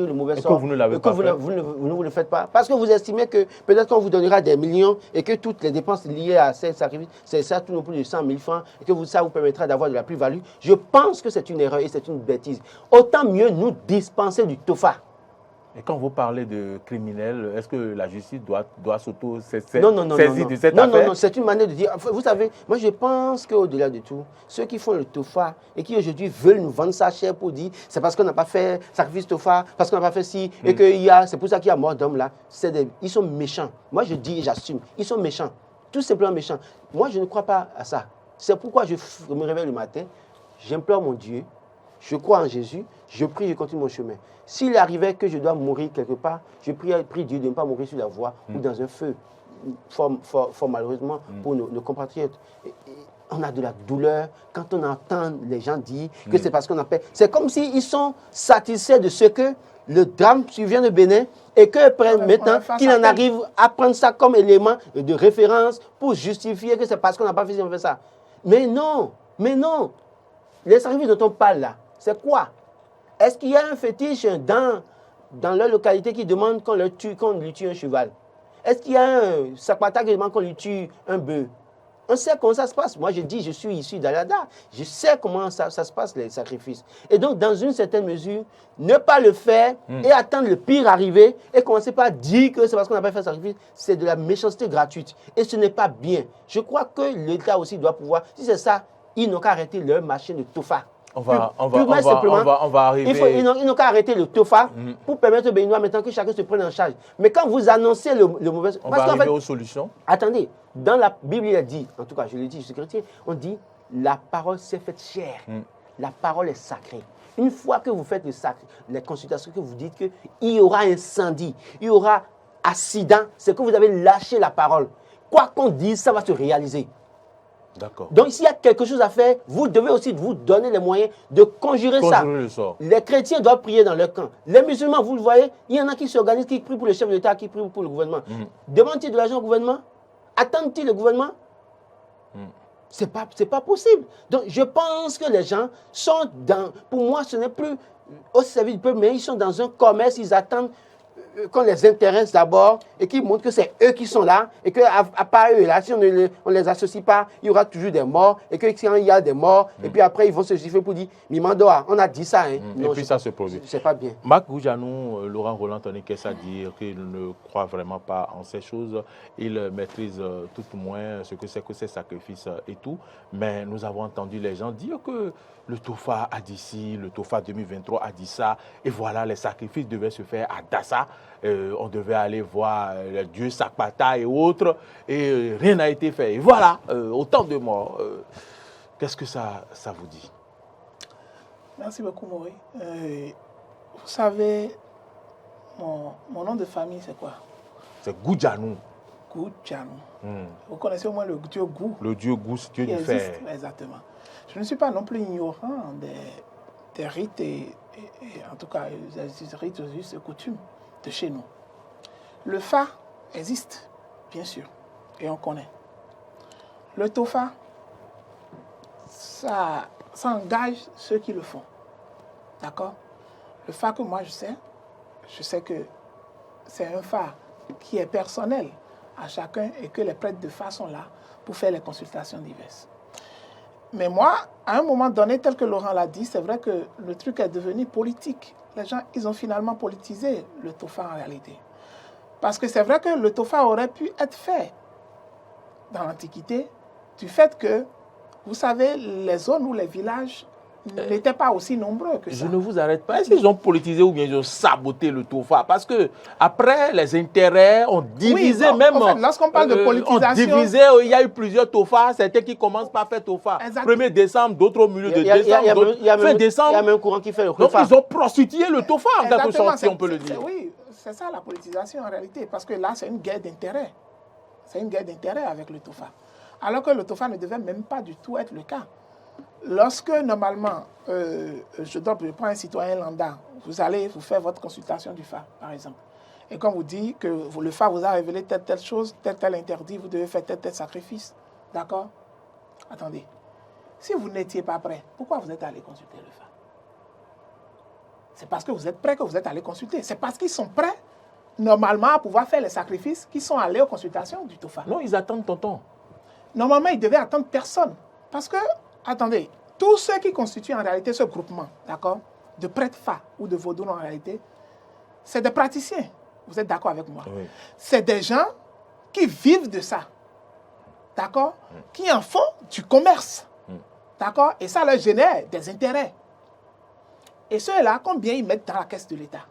le mauvais sort. Et que vous ne l'avez pas fait. Vous ne le faites pas. Parce que vous estimez que peut-être qu'on vous donnera des millions et que toutes les dépenses liées à ces sacrifices, c'est ça, tout non plus de 100 000 francs, et que ça vous permettra d'avoir de la plus-value. Je pense que c'est une erreur et c'est une bêtise. Autant mieux nous dispenser du TOFA. Et quand vous parlez de criminels, est-ce que la justice doit s'auto-saisir de cette affaire? Non, c'est une manière de dire. Vous savez, moi je pense qu'au-delà de tout, ceux qui font le TOFA et qui aujourd'hui veulent nous vendre ça cher pour dire c'est parce qu'on n'a pas fait sacrifice TOFA, parce qu'on n'a pas fait ci, et c'est pour ça qu'il y a mort d'homme là, ils sont méchants. Moi je dis et j'assume, ils sont méchants, tout simplement méchants. Moi je ne crois pas à ça. C'est pourquoi je me réveille le matin, j'implore mon Dieu, je crois en Jésus, je prie, je continue mon chemin. S'il arrivait que je dois mourir quelque part, je prie Dieu de ne pas mourir sur la voie ou dans un feu, fort malheureusement pour nos compatriotes. On a de la douleur quand on entend les gens dire que c'est parce qu'on a fait. C'est comme s'ils sont satisfaits de ce que le drame survient de Bénin et que maintenant qu'il en arrive à prendre ça comme élément de référence pour justifier que c'est parce qu'on n'a pas fait ça. Mais non. Les sacrifices dont on parle là, c'est quoi? Est-ce qu'il y a un fétiche dans leur localité qui demande qu'on lui tue un cheval? Est-ce qu'il y a un Sakpata qui demande qu'on lui tue un bœuf? On sait comment ça se passe. Moi, je dis, je suis issu d'Alada. Je sais comment ça se passe, les sacrifices. Et donc, dans une certaine mesure, ne pas le faire et attendre le pire arriver et commencer par dire que c'est parce qu'on n'a pas fait le sacrifice, c'est de la méchanceté gratuite. Et ce n'est pas bien. Je crois que l'État aussi doit pouvoir, si c'est ça, ils n'ont qu'à arrêter leur machine de TOFA. On va arriver. Ils n'ont qu'à arrêter le TOFA pour permettre aux Béninois maintenant que chacun se prenne en charge. Mais quand vous annoncez le mauvais... On va arriver aux solutions. Attendez, dans la Bible, il a dit, en tout cas je le dis, je suis chrétien, on dit la parole s'est faite chair. La parole est sacrée. Une fois que vous faites les consultations, que vous dites qu'il y aura incendie, il y aura accident, c'est que vous avez lâché la parole. Quoi qu'on dise, ça va se réaliser. D'accord. Donc, s'il y a quelque chose à faire, vous devez aussi vous donner les moyens de conjurer ça. Le sort. Les chrétiens doivent prier dans leur camp. Les musulmans, vous le voyez, il y en a qui s'organisent, qui prient pour le chef de l'État, qui prient pour le gouvernement. Demandent-ils de l'argent au gouvernement? Attendent-ils le gouvernement? C'est pas possible. Donc, je pense que les gens sont dans... Pour moi, ce n'est plus au service du peuple, mais ils sont dans un commerce, ils attendent qu'on les intéresse d'abord et qu'ils montrent que c'est eux qui sont là et qu'à part eux là, si on ne les associe pas, il y aura toujours des morts et que quand il y a des morts, et puis après ils vont se justifier pour dire Mimandoa, on a dit ça. Hein. Non, et puis ça se produit. C'est pas bien. Marc Goujanou, Laurent Roland Toniquès a dit qu'il ne croit vraiment pas en ces choses. Il maîtrise tout au moins ce que ces sacrifices et tout. Mais nous avons entendu les gens dire que le TOFA a dit ci, le TOFA 2023 a dit ça. Et voilà, les sacrifices devaient se faire à Dassa. On devait aller voir le dieu Sakpata et autres. Et rien n'a été fait. Et voilà, autant de morts. Qu'est-ce que ça vous dit? Merci beaucoup, Maury. Vous savez, mon nom de famille, c'est quoi? C'est Goudjanou. Goudjanou. Vous connaissez au moins le dieu Gou? Le dieu Gou, c'est Dieu qui du existe, fer. exactement. Je ne suis pas non plus ignorant des rites et en tout cas des rites et coutumes de chez nous. Le Fa existe, bien sûr, et on connaît. Le Tofa, ça engage ceux qui le font. D'accord? Le Fa que moi je sais que c'est un Fa qui est personnel à chacun et que les prêtres de Fa sont là pour faire les consultations diverses. Mais moi, à un moment donné, tel que Laurent l'a dit, c'est vrai que le truc est devenu politique. Les gens, ils ont finalement politisé le Tofa en réalité. Parce que c'est vrai que le Tofa aurait pu être fait dans l'Antiquité du fait que, vous savez, les zones où les villages n'étaient pas aussi nombreux que ça. Je ne vous arrête pas. Est-ce qu'ils ont politisé ou bien ils ont saboté le Tofa? Parce que après, les intérêts ont divisé oui, même. En fait, lorsqu'on parle de politisation, divisé, il y a eu plusieurs Tofa. Certains qui commencent par faire Tofa. 1er décembre, d'autres au milieu de décembre, d'autres fin décembre. Il y a même un courant qui fait le Donc Tofa. ils ont prostitué le Tofa en quelque sorte, si on peut le dire. Oui, c'est ça la politisation en réalité. Parce que là, c'est une guerre d'intérêts. C'est une guerre d'intérêts avec le Tofa. Alors que le Tofa ne devait même pas du tout être le cas. Lorsque, normalement, je prends un citoyen lambda, vous allez vous faire votre consultation du Fa, par exemple. Et quand vous dit que le Fa vous a révélé telle chose, tel interdit, vous devez faire tel sacrifice. D'accord? Attendez. Si vous n'étiez pas prêt, pourquoi vous êtes allé consulter le Fa? C'est parce que vous êtes prêt que vous êtes allé consulter. C'est parce qu'ils sont prêts, normalement, à pouvoir faire les sacrifices qu'ils sont allés aux consultations du Tofa. Non, ils attendent tonton. Normalement, ils devaient attendre personne. Parce que, attendez, tous ceux qui constituent en réalité ce groupement, d'accord, de prêtres Fa ou de Vaudoun en réalité, c'est des praticiens. Vous êtes d'accord avec moi? Oui. C'est des gens qui vivent de ça, d'accord, qui en font du commerce, d'accord, et ça leur génère des intérêts. Et ceux-là, combien ils mettent dans la caisse de l'État?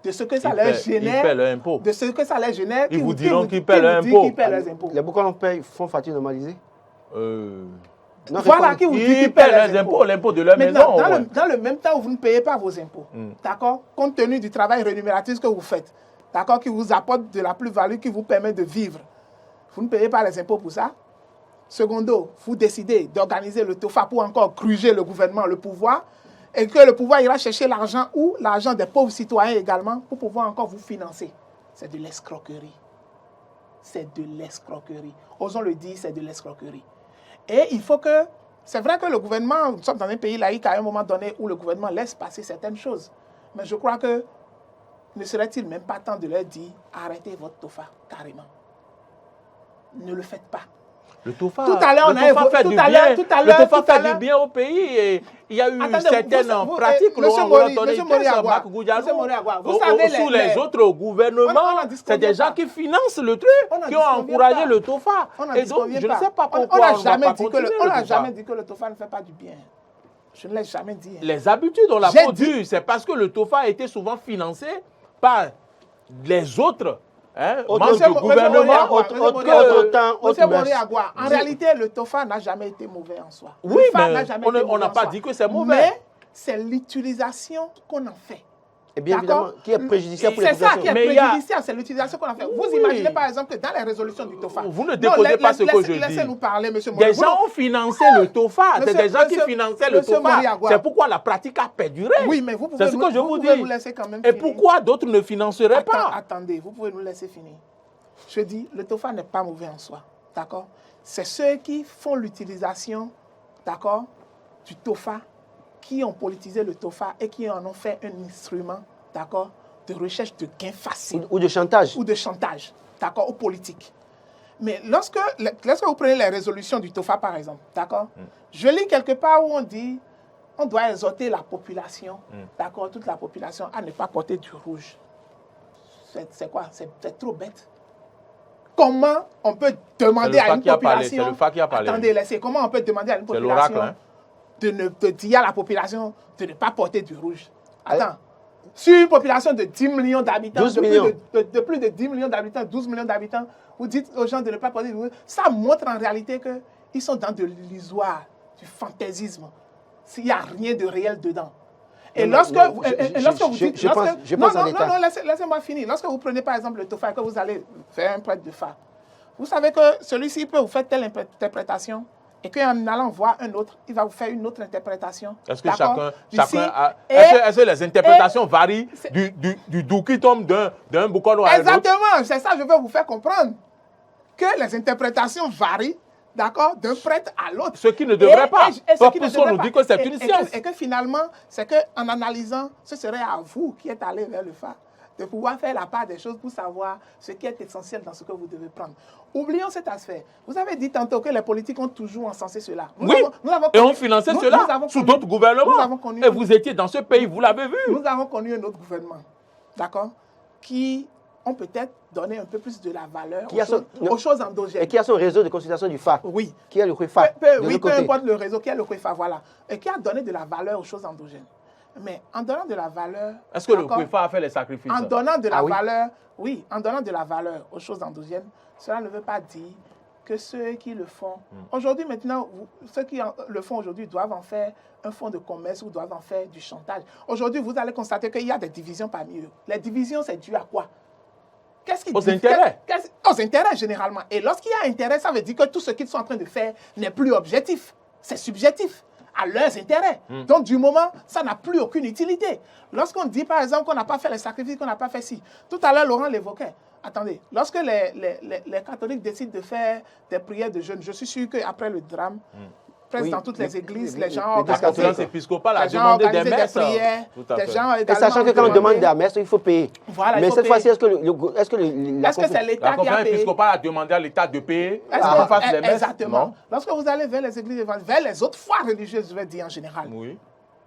De ce que ça leur génère. Ils paient leurs impôts. De ce que ça leur génère. Ils vous diront qu'ils paient leurs impôts. Les Boucanon font facture normalisée? Non, voilà qui vous dit qu'ils paient leurs impôts, l'impôt de leur maison. Dans le même temps où vous ne payez pas vos impôts, d'accord, compte tenu du travail rémunératif que vous faites, d'accord, qui vous apporte de la plus-value, qui vous permet de vivre, vous ne payez pas les impôts pour ça. Secondo, vous décidez d'organiser le Tofa pour encore gruger le gouvernement, le pouvoir, et que le pouvoir ira chercher l'argent ou l'argent des pauvres citoyens également pour pouvoir encore vous financer. C'est de l'escroquerie. C'est de l'escroquerie. Osons le dire, c'est de l'escroquerie. Et il faut que... C'est vrai que le gouvernement, nous sommes dans un pays laïque à un moment donné où le gouvernement laisse passer certaines choses. Mais je crois que ne serait-il même pas temps de leur dire arrêtez votre Tofa, carrément. Ne le faites pas. Le Tofa, tout à l'heure, on a fait du bien. Le Tofa fait du bien au pays et il y a eu certaines pratiques sous les autres gouvernements. C'est des gens qui financent le truc, qui ont encouragé le Tofa. Et donc, je ne sais pas pourquoi on ne va pas continuer. On n'a jamais dit que le Tofa ne fait pas du bien. Je ne l'ai jamais dit. Les habitudes, on l'a pas dit. C'est parce que le Tofa a été souvent financé par les autres. Membres du gouvernement, en réalité, le Tofa n'a jamais été mauvais en soi. Oui, mais on n'a pas dit que c'est mauvais. Mais c'est l'utilisation qu'on en fait. Et bien évidemment, qui est préjudiciable pour les populations. C'est ça qui est préjudiciable, c'est l'utilisation qu'on en fait. Vous imaginez par exemple que dans les résolutions du Tofa... Vous ne déposez pas ce que je dis. Laissez-nous parler, monsieur Moria. Des gens ont financé le Tofa. C'est des gens qui finançaient le Tofa. C'est pourquoi la pratique a perduré. Oui, mais vous pouvez nous laisser quand même finir. Et pourquoi d'autres ne financeraient pas? Attendez, vous pouvez nous laisser finir. Je dis, le Tofa n'est pas mauvais en soi. D'accord? C'est ceux qui font l'utilisation, d'accord, du Tofa, qui ont politisé le Tofa et qui en ont fait un instrument, d'accord, de recherche de gains faciles. Ou de chantage. Ou de chantage, d'accord, aux politiques. Mais lorsque vous prenez les résolutions du Tofa, par exemple, d'accord, je lis quelque part où on dit on doit exhorter la population, d'accord, toute la population, à ne pas porter du rouge. C'est quoi? C'est trop bête. Comment on peut demander à une population... C'est le FA qui a parlé. Attendez, laissez. Comment on peut demander à une population de dire à la population de ne pas porter du rouge? Attends. Sur une population de 10 millions d'habitants, de plus de 10 millions d'habitants, 12 millions d'habitants, vous dites aux gens de ne pas porter du rouge. Ça montre en réalité qu'ils sont dans de l'illusoire, du fantaisisme. S'il n'y a rien de réel dedans. Et Non, lorsque non, vous je dites... pense en l'état. Non, laissez-moi finir. Lorsque vous prenez par exemple le TOFA et que vous allez faire un prêtre de fa, vous savez que celui-ci peut vous faire telle interprétation et qu'en allant voir un autre, il va vous faire une autre interprétation. Est-ce que D'accord? chacun a... Et- Est-ce que les interprétations varient c'est- du doux qui tombe d'un boucolo à un autre? Exactement, c'est ça que je veux vous faire comprendre. Que les interprétations varient, d'accord, d'un prêtre à l'autre. Ce qui ne devrait pas. Et ce Parce qui ne qu'on devrait nous pas. dit que c'est Et- une et science. Et que finalement, c'est qu'en analysant, ce serait à vous qui êtes allé vers le phare, de pouvoir faire la part des choses pour savoir ce qui est essentiel dans ce que vous devez prendre. Oublions cet aspect. Vous avez dit tantôt que les politiques ont toujours encensé cela. Oui, et on finançait cela sous d'autres gouvernements. Et vous étiez dans ce pays, vous l'avez vu. Nous avons connu un autre gouvernement, d'accord, qui ont peut-être donné un peu plus de la valeur aux choses endogènes. Et qui a son réseau de consultation du FA. Oui. Qui a le FA. Oui, peu importe le réseau, qui a le FA, voilà. Et qui a donné de la valeur aux choses endogènes. Mais en donnant de la valeur... Est-ce que le FA a fait les sacrifices? En donnant de la valeur, oui, en donnant de la valeur aux choses endogènes, cela ne veut pas dire que ceux qui le font... Aujourd'hui, maintenant, ceux qui le font aujourd'hui doivent en faire un fonds de commerce ou doivent en faire du chantage. Aujourd'hui, vous allez constater qu'il y a des divisions parmi eux. Les divisions, c'est dû à quoi? Aux intérêts. Aux intérêts, généralement. Et lorsqu'il y a intérêt, ça veut dire que tout ce qu'ils sont en train de faire n'est plus objectif. C'est subjectif à leurs intérêts. Donc, du moment, ça n'a plus aucune utilité. Lorsqu'on dit, par exemple, qu'on n'a pas fait les sacrifices, qu'on n'a pas fait ci. Tout à l'heure, Laurent l'évoquait. Attendez, lorsque les catholiques décident de faire des prières de jeûne, je suis sûr qu'après le drame, presque dans toutes les églises, les gens organisent des messes. prières, et sachant que quand on demande des messes, il faut payer. Voilà, mais cette fois-ci, est-ce que c'est l'État qui a payé? L'épiscopat a demandé à l'État de payer pour qu'on fasse les messes? Exactement. Lorsque vous allez vers les églises, vers les autres foi religieuses, je vais dire en général,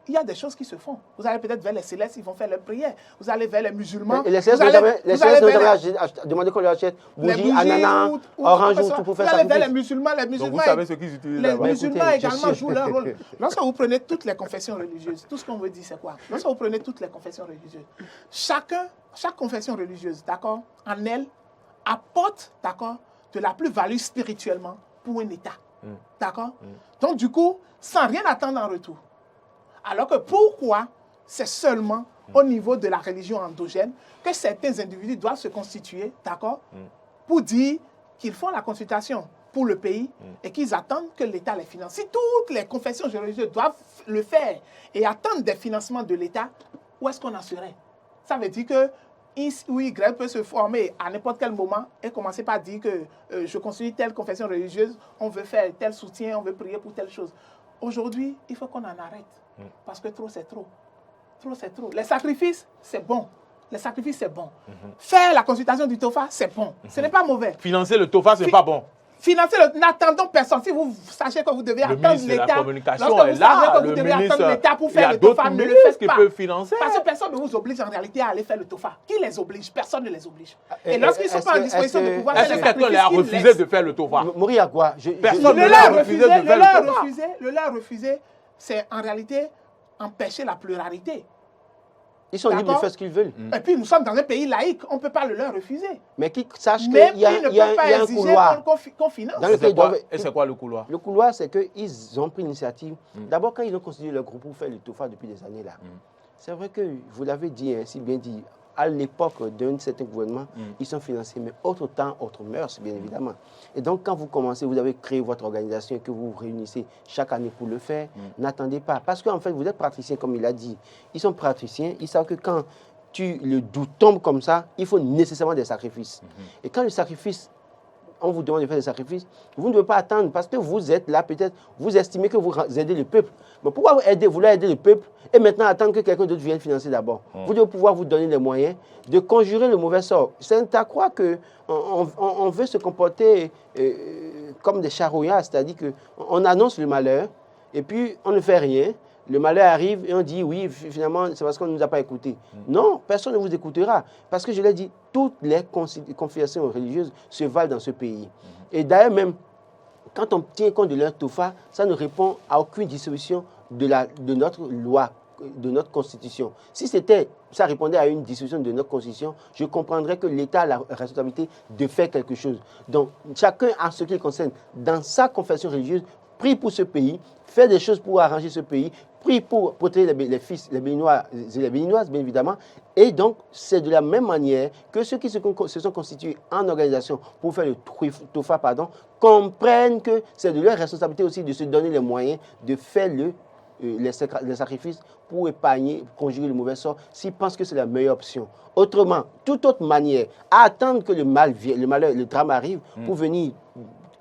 il y a des choses qui se font. Vous allez peut-être vers les célestes, ils vont faire leurs prières. Vous allez vers les musulmans. Et les célestes nous demandent qu'on leur achète bougies, ananas, orange ou tout pour faire ça. Vous allez vers les musulmans. Donc vous savez ce qu'ils utilisent Les musulmans également jouent leur rôle. Lorsque vous prenez toutes les confessions religieuses, tout ce qu'on veut dire, c'est quoi? Lorsque vous prenez toutes les confessions religieuses, chaque confession religieuse, d'accord, en elle, apporte, d'accord, de la plus-value spirituellement pour un État. D'accord? Donc, du coup, sans rien attendre en retour. Alors que pourquoi c'est seulement au niveau de la religion endogène que certains individus doivent se constituer, d'accord, pour dire qu'ils font la consultation pour le pays et qu'ils attendent que l'État les finance. Si toutes les confessions religieuses doivent le faire et attendre des financements de l'État, où est-ce qu'on en serait? Ça veut dire que X ou Y peut se former à n'importe quel moment et commencer par dire que je constitue telle confession religieuse, on veut faire tel soutien, on veut prier pour telle chose. Aujourd'hui, il faut qu'on en arrête. Parce que trop, c'est trop. Trop, c'est trop. Les sacrifices, c'est bon. Les sacrifices, c'est bon. Faire la consultation du TOFA, c'est bon. Ce n'est pas mauvais. Financer le TOFA, ce n'est pas bon. Financer n'attendons personne. Si vous sachez que vous devez attendre l'État, la communication est là, que vous devez attendre l'État pour faire le TOFA, ne le faites pas. Parce que personne ne vous oblige en réalité à aller faire le TOFA. Qui les oblige? Personne ne les oblige. Et lorsqu'ils ne sont pas en disposition de pouvoir faire les sacrifices, quelqu'un leur a refusé de faire le TOFA? Mourir à quoi? Personne ne leur a refusé de faire le TOFA. Le leur refuser, c'est en réalité empêcher la pluralité. Ils sont libres de faire ce qu'ils veulent. Et puis nous sommes dans un pays laïque, on ne peut pas le leur refuser. Mais qu'ils sachent qu'il y a un couloir. Qu'on finance. Et c'est quoi le couloir? Le couloir, c'est qu'ils ont pris l'initiative. D'abord, quand ils ont constitué leur groupe pour faire le TOFA depuis des années là, c'est vrai que vous l'avez dit, si bien dit, à l'époque d'un certain gouvernement, ils sont financés, mais autre temps, autre mœurs, bien évidemment. Et donc, quand vous commencez, vous avez créé votre organisation et que vous vous réunissez chaque année pour le faire, n'attendez pas. Parce qu'en fait, vous êtes praticien, comme il a dit. Ils sont praticiens, ils savent que quand le doute tombe comme ça, il faut nécessairement des sacrifices. Et quand le sacrifice, on vous demande de faire des sacrifices, vous ne devez pas attendre parce que vous êtes là, peut-être, vous estimez que vous aidez le peuple. Mais pourquoi vouloir aider le peuple et maintenant attendre que quelqu'un d'autre vienne financer d'abord? Vous devez pouvoir vous donner les moyens de conjurer le mauvais sort. C'est à croire qu'on veut se comporter comme des charognards, c'est-à-dire qu'on annonce le malheur et puis on ne fait rien. Le malheur arrive et on dit oui, finalement, c'est parce qu'on ne nous a pas écoutés. Non, personne ne vous écoutera. Parce que je l'ai dit, toutes les confessions religieuses se valent dans ce pays. Et d'ailleurs, même quand on tient compte de leur TOFA, ça ne répond à aucune disposition de notre loi, de notre constitution. Si ça répondait à une disposition de notre constitution, je comprendrais que l'État a la responsabilité de faire quelque chose. Donc, chacun a ce qu'il concerne dans sa confession religieuse, prie pour ce pays, fait des choses pour arranger ce pays, pris pour protéger les fils, les Béninois et les Béninoises, bien évidemment. Et donc, c'est de la même manière que ceux qui se sont constitués en organisation pour faire le TOFA, comprennent que c'est de leur responsabilité aussi de se donner les moyens de faire les sacrifices pour épargner, pour conjurer le mauvais sort, s'ils pensent que c'est la meilleure option. Autrement, toute autre manière, à attendre que le malheur, le drame arrive pour venir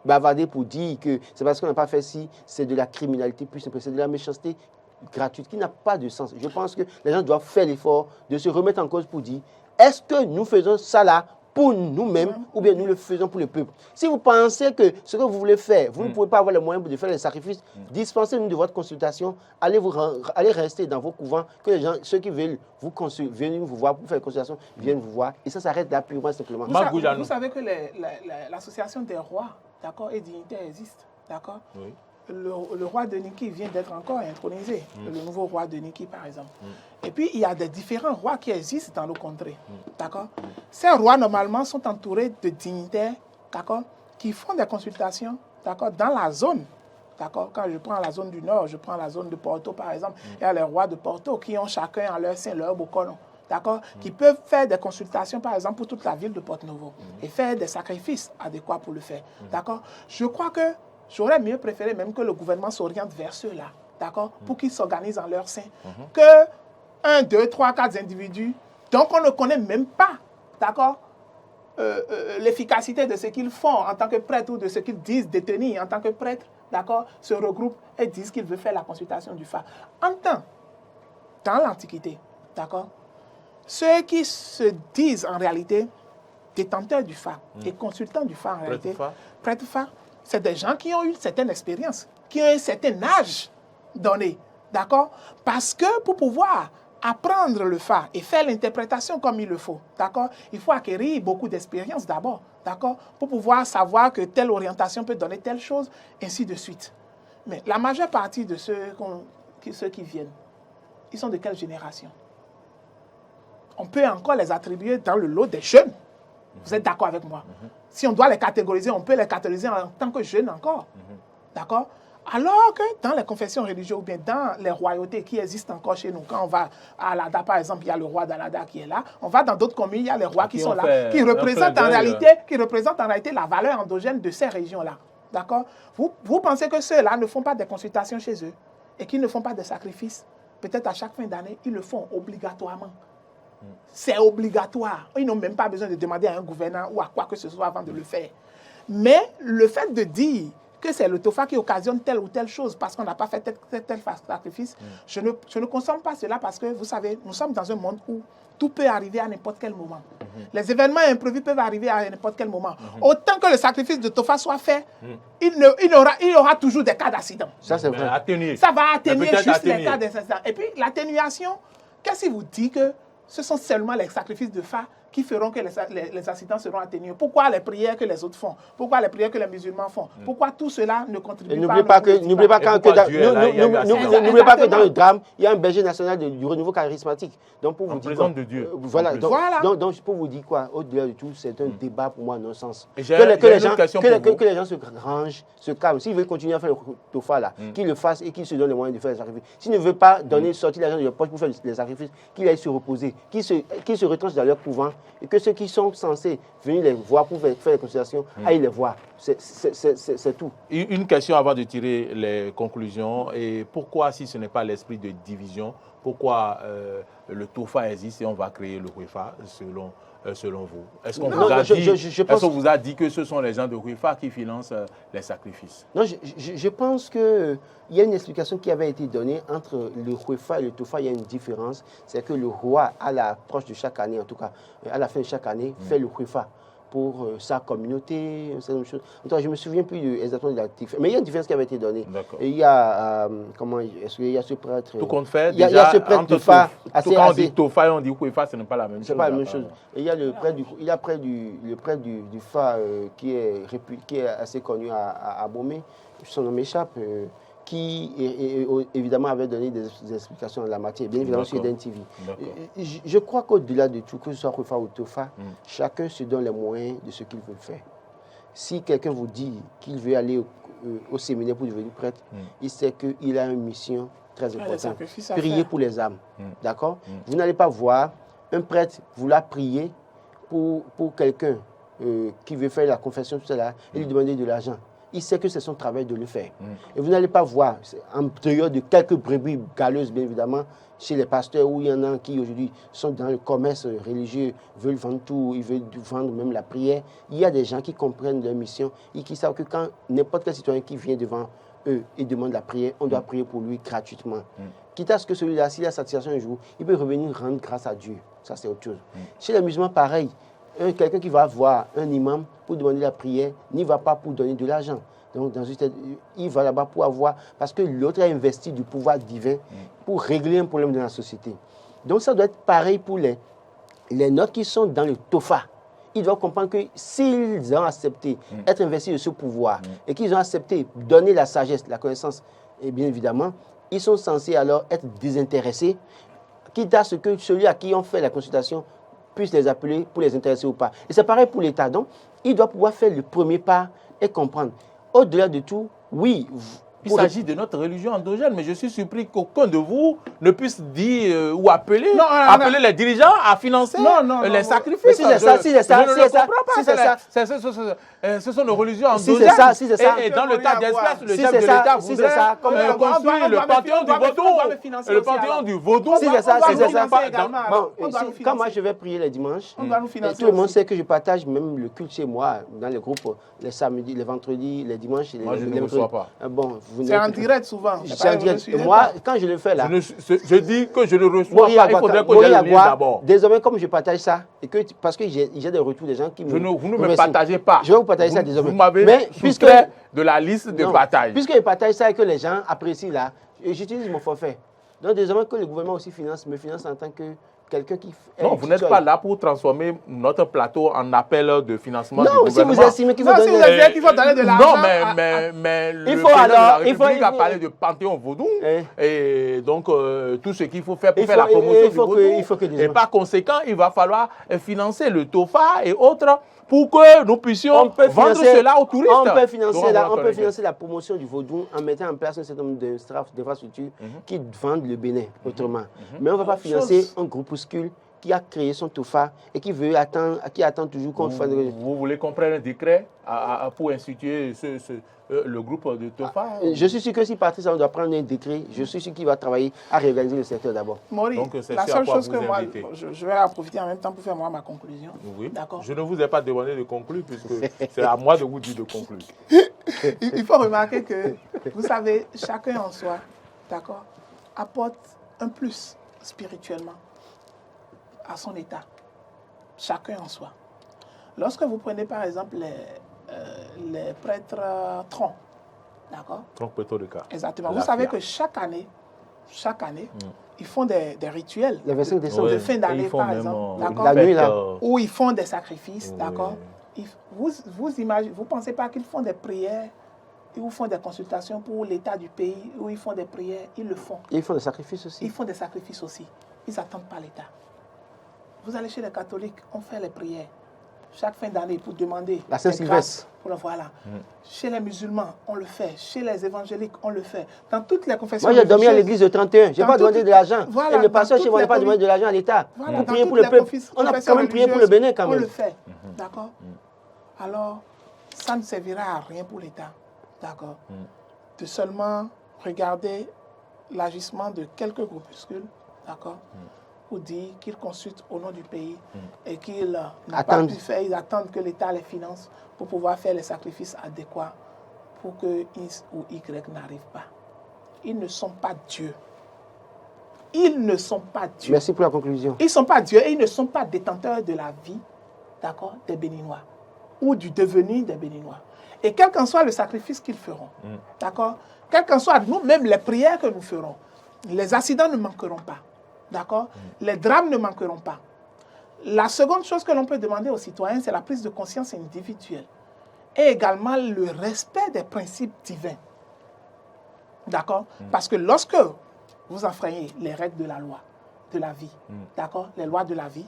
bavarder pour dire que c'est parce qu'on n'a pas fait ci, c'est de la criminalité plus simple, c'est de la méchanceté gratuite qui n'a pas de sens. Je pense que les gens doivent faire l'effort de se remettre en cause pour dire est-ce que nous faisons ça là pour nous-mêmes ou bien nous le faisons pour le peuple. Si vous pensez que ce que vous voulez faire, vous ne pouvez pas avoir les moyens de faire les sacrifices, dispensez-nous de votre consultation, allez rester dans vos couvents, que les gens, ceux qui veulent venir vous voir pour faire les consultations, viennent vous voir. Et ça s'arrête là purement simplement. Vous savez que l'association des rois, d'accord, et dignitaires existe, d'accord. Oui. Le roi de Niki vient d'être encore intronisé, le nouveau roi de Niki par exemple. Et puis il y a des différents rois qui existent dans nos contrées, d'accord. Ces rois normalement sont entourés de dignitaires, d'accord, qui font des consultations, d'accord, dans la zone, d'accord. Quand je prends la zone du Nord, je prends la zone de Porto par exemple, il y a les rois de Porto qui ont chacun en leur sein leur bokono, d'accord, qui peuvent faire des consultations par exemple pour toute la ville de Porto-Novo et faire des sacrifices adéquats pour le faire, d'accord. Je crois que j'aurais mieux préféré même que le gouvernement s'oriente vers ceux-là, d'accord, pour qu'ils s'organisent en leur sein, que 1, 2, 3, 4 individus, donc on ne connaît même pas, d'accord, l'efficacité de ce qu'ils font en tant que prêtres ou de ce qu'ils disent détenir en tant que prêtres, d'accord, se regroupent et disent qu'ils veulent faire la consultation du Fa. En temps, dans l'Antiquité, d'accord, ceux qui se disent en réalité détenteurs du Fa et consultants du Fa en réalité, prêtres Fa, c'est des gens qui ont eu une certaine expérience, qui ont un certain âge donné, d'accord? Parce que pour pouvoir apprendre le Fa et faire l'interprétation comme il le faut, d'accord? Il faut acquérir beaucoup d'expérience d'abord, d'accord? Pour pouvoir savoir que telle orientation peut donner telle chose, ainsi de suite. Mais la majeure partie de ceux qui viennent, ils sont de quelle génération? On peut encore les attribuer dans le lot des jeunes. Vous êtes d'accord avec moi? Si on doit les catégoriser, on peut les catégoriser en tant que jeunes encore. D'accord? Alors que dans les confessions religieuses ou bien dans les royautés qui existent encore chez nous, quand on va à Alada, par exemple, il y a le roi d'Alada qui est là. On va dans d'autres communes, il y a les rois qui sont là, qui représentent en réalité la valeur endogène de ces régions-là. D'accord? Vous pensez que ceux-là ne font pas des consultations chez eux et qu'ils ne font pas de sacrifices? Peut-être à chaque fin d'année, ils le font obligatoirement. C'est obligatoire. Ils n'ont même pas besoin de demander à un gouverneur ou à quoi que ce soit avant de le faire. Mais le fait de dire que c'est le TOFA qui occasionne telle ou telle chose parce qu'on n'a pas fait tel sacrifice, je ne consomme pas cela parce que, vous savez, nous sommes dans un monde où tout peut arriver à n'importe quel moment. Les événements imprévus peuvent arriver à n'importe quel moment. Autant que le sacrifice de TOFA soit fait, il y aura toujours des cas d'accident. Ça, c'est vrai. Ça va atténuer juste les cas d'accident. Et puis, l'atténuation, qu'est-ce qui vous dit que ce sont seulement les sacrifices de Fa qui feront que les accidents seront atténués? Pourquoi les prières que les autres font? Pourquoi les prières que les musulmans font? Pourquoi tout cela ne contribue pas? N'oubliez pas que dans le drame, il y a un berger national du renouveau charismatique. Donc pour vous dire quoi, de Dieu. Voilà. Donc pour vous dire quoi, au-delà de tout, c'est un débat pour moi non-sens. Que les gens se rangent, se calment. S'ils veulent continuer à faire le TOFA là, qu'ils le fassent et qu'ils se donnent les moyens de faire les sacrifices. S'ils ne veulent pas sortir l'argent de leur poche pour faire les sacrifices, qu'ils aillent se reposer, qu'ils se retranchent dans leur couvent. Et que ceux qui sont censés venir les voir pour faire les consultations, aillent les voir. C'est tout. Une question avant de tirer les conclusions. Et pourquoi, si ce n'est pas l'esprit de division, pourquoi le TOFA existe et on va créer le RUEFA selon vous? Est-ce qu'on vous a dit que ce sont les gens de RUEFA qui financent les sacrifices? Non, je pense qu'il y a une explication qui avait été donnée entre le RUEFA et le TOFA. Il y a une différence. C'est que le roi, à l'approche de chaque année, en tout cas, à la fin de chaque année, fait le RUEFA pour sa communauté, certaines choses. Je ne me souviens plus exactement de la différence. Mais il y a une différence qui avait été donnée. Et il y a, il y a ce prêtre... Tout compte fait, il y a ce prêtre TOFA. Quand on dit TOFA et on dit RUEFA, ce n'est pas la même chose. Ce n'est pas la même chose. Et il y a le prêtre du Fa qui est assez connu à Bomé, son nom m'échappe, qui évidemment avait donné des explications en la matière, bien évidemment sur Eden TV. Je crois qu'au-delà de tout, que ce soit RUEFA ou TOFA, chacun se donne les moyens de ce qu'il veut faire. Si quelqu'un vous dit qu'il veut aller au séminaire pour devenir prêtre, il sait qu'il a une mission très importante. À prier faire. pour les âmes. D'accord? Vous n'allez pas voir un prêtre vouloir prier pour quelqu'un qui veut faire la confession, tout cela, et lui demander de l'argent. Il sait que c'est son travail de le faire. Et vous n'allez pas voir, en dehors de quelques brebis galeuses, bien évidemment, chez les pasteurs, où il y en a qui aujourd'hui sont dans le commerce religieux, veulent vendre tout, ils veulent vendre même la prière. Il y a des gens qui comprennent leur mission et qui savent que quand n'importe quel citoyen qui vient devant eux et demande la prière, on doit prier pour lui gratuitement. Quitte à ce que celui-là, s'il a satisfaction un jour, il peut revenir rendre grâce à Dieu. Ça, c'est autre chose. Chez les musulmans, pareil. Quelqu'un qui va voir un imam pour demander la prière n'y va pas pour donner de l'argent. Donc, il va là-bas pour avoir... Parce que l'autre a investi du pouvoir divin pour régler un problème dans la société. Donc, ça doit être pareil pour les nôtres qui sont dans le tofa. Ils doivent comprendre que s'ils ont accepté être investis de ce pouvoir et qu'ils ont accepté donner la sagesse, la connaissance, et bien évidemment, ils sont censés alors être désintéressés, quitte à ce que celui à qui on fait la consultation puisse les appeler pour les intéresser ou pas. Et c'est pareil pour l'État. Donc, il doit pouvoir faire le premier pas et comprendre. Au-delà de tout, oui. Il s'agit de notre religion endogène, mais je suis surpris qu'aucun de vous ne puisse dire ou appeler, appeler les dirigeants à financer les sacrifices. Mais si c'est ça, si c'est ça, je ne comprends pas. Ce sont nos religions endogènes. Si c'est ça, si c'est ça. Et dans le tas d'espèces, le chef de l'État voudrait construire le panthéon du vaudou. Le panthéon du vaudou. Si c'est ça, si c'est ça. Quand moi je vais prier les dimanches, tout le monde sait que je partage même le culte chez moi, dans les groupes, les samedis, les vendredis, les dimanches. Moi, je ne le reçois pas. Bon, c'est en direct souvent. C'est en direct. Moi, quand je le fais là. Je dis que je le reçois pas. Il faudrait que je le lise d'abord. Désormais, comme je partage ça, et que, parce que j'ai des retours des gens qui me. Vous ne me partagez pas. Je vais vous partager ça désormais. Vous m'avez soustrait de la liste de partage. Puisque je partage ça et que les gens apprécient là, j'utilise mon forfait. Donc désormais que le gouvernement aussi me finance en tant que quelqu'un qui... Non, vous n'êtes pas là pour transformer notre plateau en appel de financement du gouvernement. Non, si vous estimez qu'il faut donner... qu'il faut donner de l'argent... Non, mais le président de la République a parlé de Panthéon Vaudou. Et donc, tout ce qu'il faut faire pour faire la promotion du Vaudou. Et par conséquent, il va falloir financer le TOFA et autres pour que nous puissions vendre cela aux touristes. On peut financer la promotion du Vaudou en mettant en place un certain nombre d'infrastructures qui vendent le Bénin autrement. Mais on ne va pas financer un groupuscule qui a créé son TOFA et qui attend toujours qu'on fasse... Vous voulez qu'on prenne un décret pour instituer le groupe de TOFA? Je suis sûr que si Patrice doit prendre un décret, je suis sûr qu'il va travailler à réorganiser le secteur d'abord. Maurice, la seule chose que moi, je vais en profiter en même temps pour faire moi ma conclusion. Oui. D'accord. Je ne vous ai pas demandé de conclure puisque c'est à moi de vous dire de conclure. Il faut remarquer que, vous savez, chacun en soi, d'accord, apporte un plus spirituellement à son état. Chacun en soi. Lorsque vous prenez par exemple les prêtres troncs, d'accord? Tronc Pétolica. Exactement. Vous savez que chaque année, ils font des rituels. Le 25 décembre. De fin d'année, par exemple. La nuit, là. Où ils font des sacrifices, d'accord? Vous pensez pas qu'ils font des prières, ils font des consultations pour l'état du pays, où ils font des prières, ils le font. Et ils font des sacrifices aussi. Ils font des sacrifices aussi. Ils n'attendent pas l'état. Vous allez chez les catholiques, on fait les prières. Chaque fin d'année pour demander la Saint-Sylvestre. Voilà. Chez les musulmans, on le fait. Chez les évangéliques, on le fait. Dans toutes les confessions. Moi, j'ai dormi à l'église de 31. Je n'ai pas demandé de l'argent. Et le pasteur chez moi n'a pas demandé de l'argent à l'État. Pour prier pour le peuple. On a quand même prié pour le Bénin quand même. On le fait. D'accord? Alors, ça ne servira à rien pour l'État. D'accord? De seulement regarder l'agissement de quelques groupuscules. D'accord? Pour dire qu'ils consultent au nom du pays et qu'ils n'ont pas pu faire, ils attendent que l'État les finance pour pouvoir faire les sacrifices adéquats pour que X ou Y n'arrive pas. Ils ne sont pas Dieu. Ils ne sont pas Dieu. Merci pour la conclusion. Ils ne sont pas Dieu et ils ne sont pas détenteurs de la vie, d'accord, des Béninois ou du devenir des Béninois. Et quel qu'en soit le sacrifice qu'ils feront, d'accord, quel qu'en soit nous-mêmes les prières que nous ferons, les accidents ne manqueront pas. D'accord? Les drames ne manqueront pas. La seconde chose que l'on peut demander aux citoyens, c'est la prise de conscience individuelle et également le respect des principes divins. D'accord? Parce que lorsque vous enfreignez les règles de la loi, de la vie, d'accord? Les lois de la vie,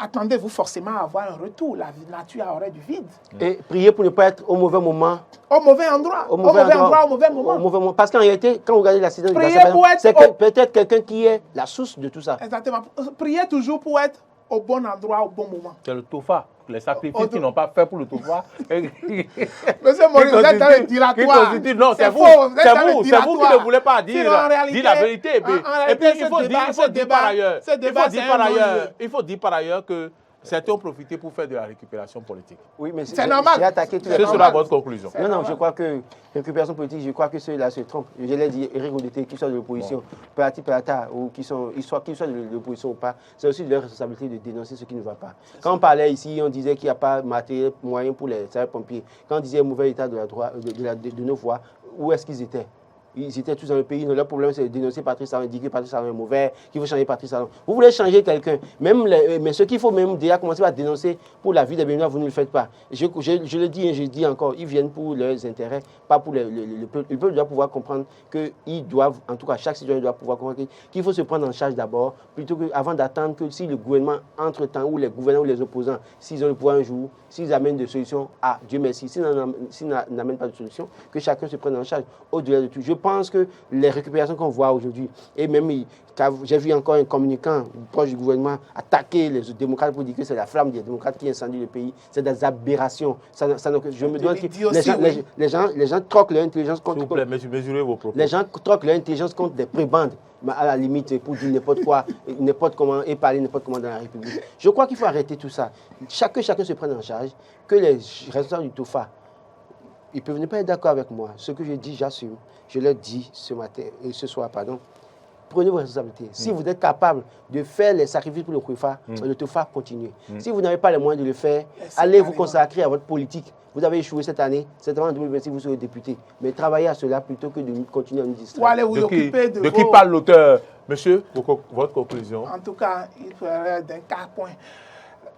attendez-vous forcément à avoir un retour. La nature aurait du vide. Et prier pour ne pas être au mauvais moment. Au mauvais endroit. Au mauvais endroit, au mauvais moment. Au mauvais moment. Parce qu'en réalité, quand vous regardez l'accident de Priez Gaza, pour être c'est peut-être quelqu'un qui est la source de tout ça. Exactement. Priez toujours pour être au bon endroit, au bon moment. C'est le tofa. Les sacrifices qu'ils n'ont pas fait pour le tofa. Monsieur Maurice, vous êtes dans le dilatoire. Non, c'est vous. C'est vous qui ne voulez pas dire la vérité. Et puis, il faut dire par ailleurs. Il faut dire par ailleurs que certains ont profité pour faire de la récupération politique. Oui, mais c'est normal. J'ai attaqué tous les C'est cela votre conclusion. Non, je crois que récupération politique, je crois que ceux-là se trompent. Je l'ai dit, Éric Oudété, qu'ils soient de l'opposition, Parti Parata, ou qu'ils soient de l'opposition ou pas, c'est aussi de leur responsabilité de dénoncer ce qui ne va pas. Quand on parlait ici, on disait qu'il n'y a pas matériel moyen pour les sapeurs-pompiers. Quand on disait mauvais état de nos voies, où est-ce qu'ils étaient? Ils étaient tous dans le pays. Leur problème, c'est de dénoncer Patrice Talon, dire que Patrice Talon est mauvais, qu'il faut changer Patrice Talon. Vous voulez changer quelqu'un, mais ce qu'il faut même déjà commencer à dénoncer pour la vie des Béninois, vous ne le faites pas. Je le dis et je le dis encore, ils viennent pour leurs intérêts, pas pour le peuple. Le peuple doit pouvoir comprendre qu'ils doivent, en tout cas chaque citoyen doit pouvoir comprendre qu'il faut se prendre en charge d'abord, plutôt qu'avant d'attendre que si le gouvernement, entre-temps, ou les gouvernants ou les opposants, s'ils ont le pouvoir un jour, s'ils amènent des solutions, Dieu merci, s'ils n'amènent pas de solution, que chacun se prenne en charge. Au-delà de tout, je pense que les récupérations qu'on voit aujourd'hui, et même j'ai vu encore un communicant proche du gouvernement attaquer les démocrates pour dire que c'est la flamme des démocrates qui incendie le pays, c'est des aberrations. Je me demande que les gens troquent leur intelligence contre... S'il vous plaît, mesurez vos propos. Les gens troquent leur intelligence contre des prébendes, à la limite, pour dire n'importe quoi, n'importe comment, et parler n'importe comment dans la République. Je crois qu'il faut arrêter tout ça. Chacun se prenne en charge, que les responsables du TOFA, ils peuvent ne pas être d'accord avec moi. Ce que je dis, j'assume. Je leur dis ce soir, prenez vos responsabilités. Si vous êtes capable de faire les sacrifices pour le TOFA, continuez. Si vous n'avez pas les moyens de le faire, allez vous consacrer à votre politique. Vous avez échoué cette année, certainement en 2026, vous serez député. Mais travaillez à cela plutôt que de continuer à nous distraire. Ou allez vous occuper de qui parle l'auteur? Monsieur, votre conclusion? En tout cas, il faudrait d'un cas point.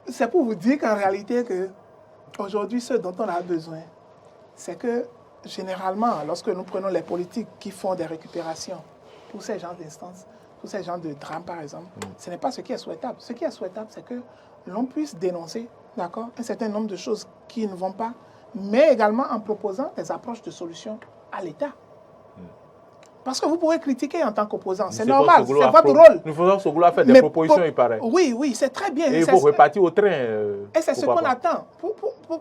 C'est pour vous dire qu'en réalité, aujourd'hui, ce dont on a besoin, c'est que généralement, lorsque nous prenons les politiques qui font des récupérations, pour ces genres d'instances, pour ces genres de drames par exemple, ce n'est pas ce qui est souhaitable. Ce qui est souhaitable, c'est que l'on puisse dénoncer, d'accord, un certain nombre de choses qui ne vont pas, mais également en proposant des approches de solutions à l'État. Parce que vous pouvez critiquer en tant qu'opposant, c'est normal, c'est votre rôle. Nous faisons ce boulot à faire des propositions, il paraît. Oui, c'est très bien. Et il faut repartir au train. Et c'est ce qu'on attend.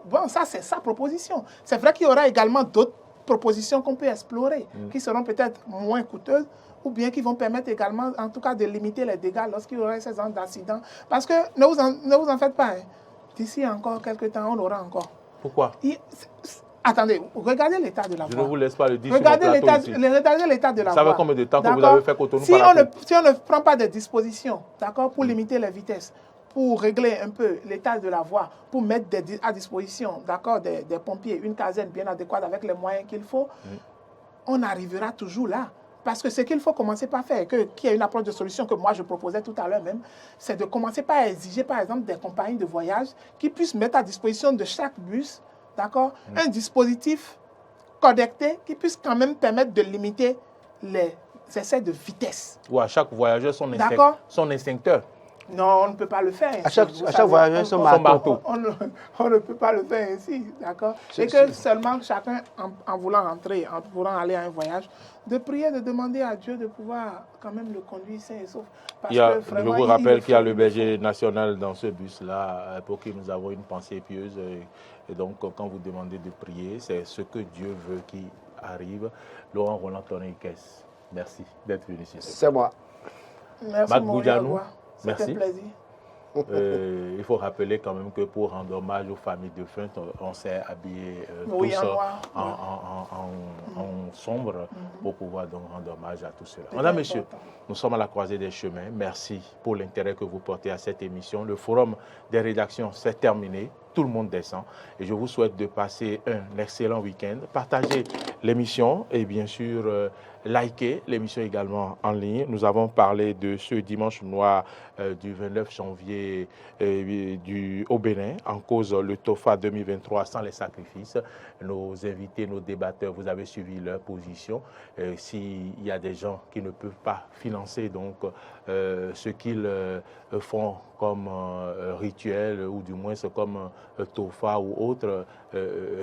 Bon, ça, c'est sa proposition. C'est vrai qu'il y aura également d'autres propositions qu'on peut explorer, qui seront peut-être moins coûteuses, ou bien qui vont permettre également, en tout cas, de limiter les dégâts lorsqu'il y aura ces genres d'accidents. Parce que, ne vous en faites pas, hein. D'ici encore quelques temps, on aura encore. Pourquoi? Attendez, regardez l'état de la voie. Je ne vous laisse pas le dire regardez sur mon plateau ici. Regardez l'état de la voie. Ça fait combien de temps que vous avez fait Cotonou si on ne prend pas de dispositions, d'accord, pour limiter les vitesses, pour régler un peu l'état de la voie, pour mettre à disposition, d'accord, des pompiers, une caserne bien adéquate avec les moyens qu'il faut, on arrivera toujours là. Parce que ce qu'il faut commencer par faire, qu'il y ait une approche de solution que moi je proposais tout à l'heure même, c'est de commencer par exiger par exemple des compagnies de voyage qui puissent mettre à disposition de chaque bus, d'accord, un dispositif connecté qui puisse quand même permettre de limiter les essais de vitesse. Ou à chaque voyageur son instincteur. Non, on ne peut pas le faire ainsi. À chaque voyageur son marteau. On ne peut pas le faire ainsi, d'accord? Et que seulement chacun, en voulant rentrer, en voulant aller à un voyage, de prier, de demander à Dieu de pouvoir quand même le conduire sain et sauf. Je vous rappelle qu'il y a le berger national dans ce bus-là, pour qui nous avons une pensée pieuse. Et donc, quand vous demandez de prier, c'est ce que Dieu veut qui arrive. Laurent Roland Tonneikes, merci d'être venu ici. C'est moi. Merci, Maurice. Merci. C'était un plaisir. Il faut rappeler quand même que pour rendre hommage aux familles de défunts, on s'est habillés tous en sombre pour pouvoir donc rendre hommage à tout cela. Mesdames, Messieurs, nous sommes à la croisée des chemins. Merci pour l'intérêt que vous portez à cette émission. Le forum des rédactions s'est terminé. tout le monde descend. Et je vous souhaite de passer un excellent week-end. Partagez l'émission et bien sûr, likez l'émission également en ligne. Nous avons parlé de ce dimanche noir du 29 janvier au Bénin, en cause le TOFA 2023 sans les sacrifices. Nos invités, nos débatteurs, vous avez suivi leur position. S'il y a des gens qui ne peuvent pas financer donc ce qu'ils font comme rituel, ou du moins c'est comme TOFA ou autre,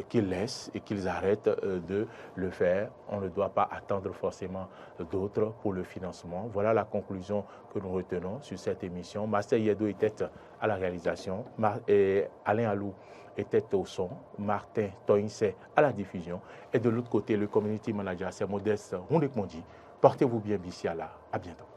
qu'ils laissent et qu'ils arrêtent de le faire. On ne doit pas attendre forcément d'autres pour le financement. Voilà la conclusion que nous retenons sur cette émission. Marcel Yedo était à la réalisation, et Alain Alou était au son, Martin Toinse à la diffusion, et de l'autre côté, le community manager, c'est Modeste Roundek Mondi. Portez-vous bien, Bissiala. À bientôt.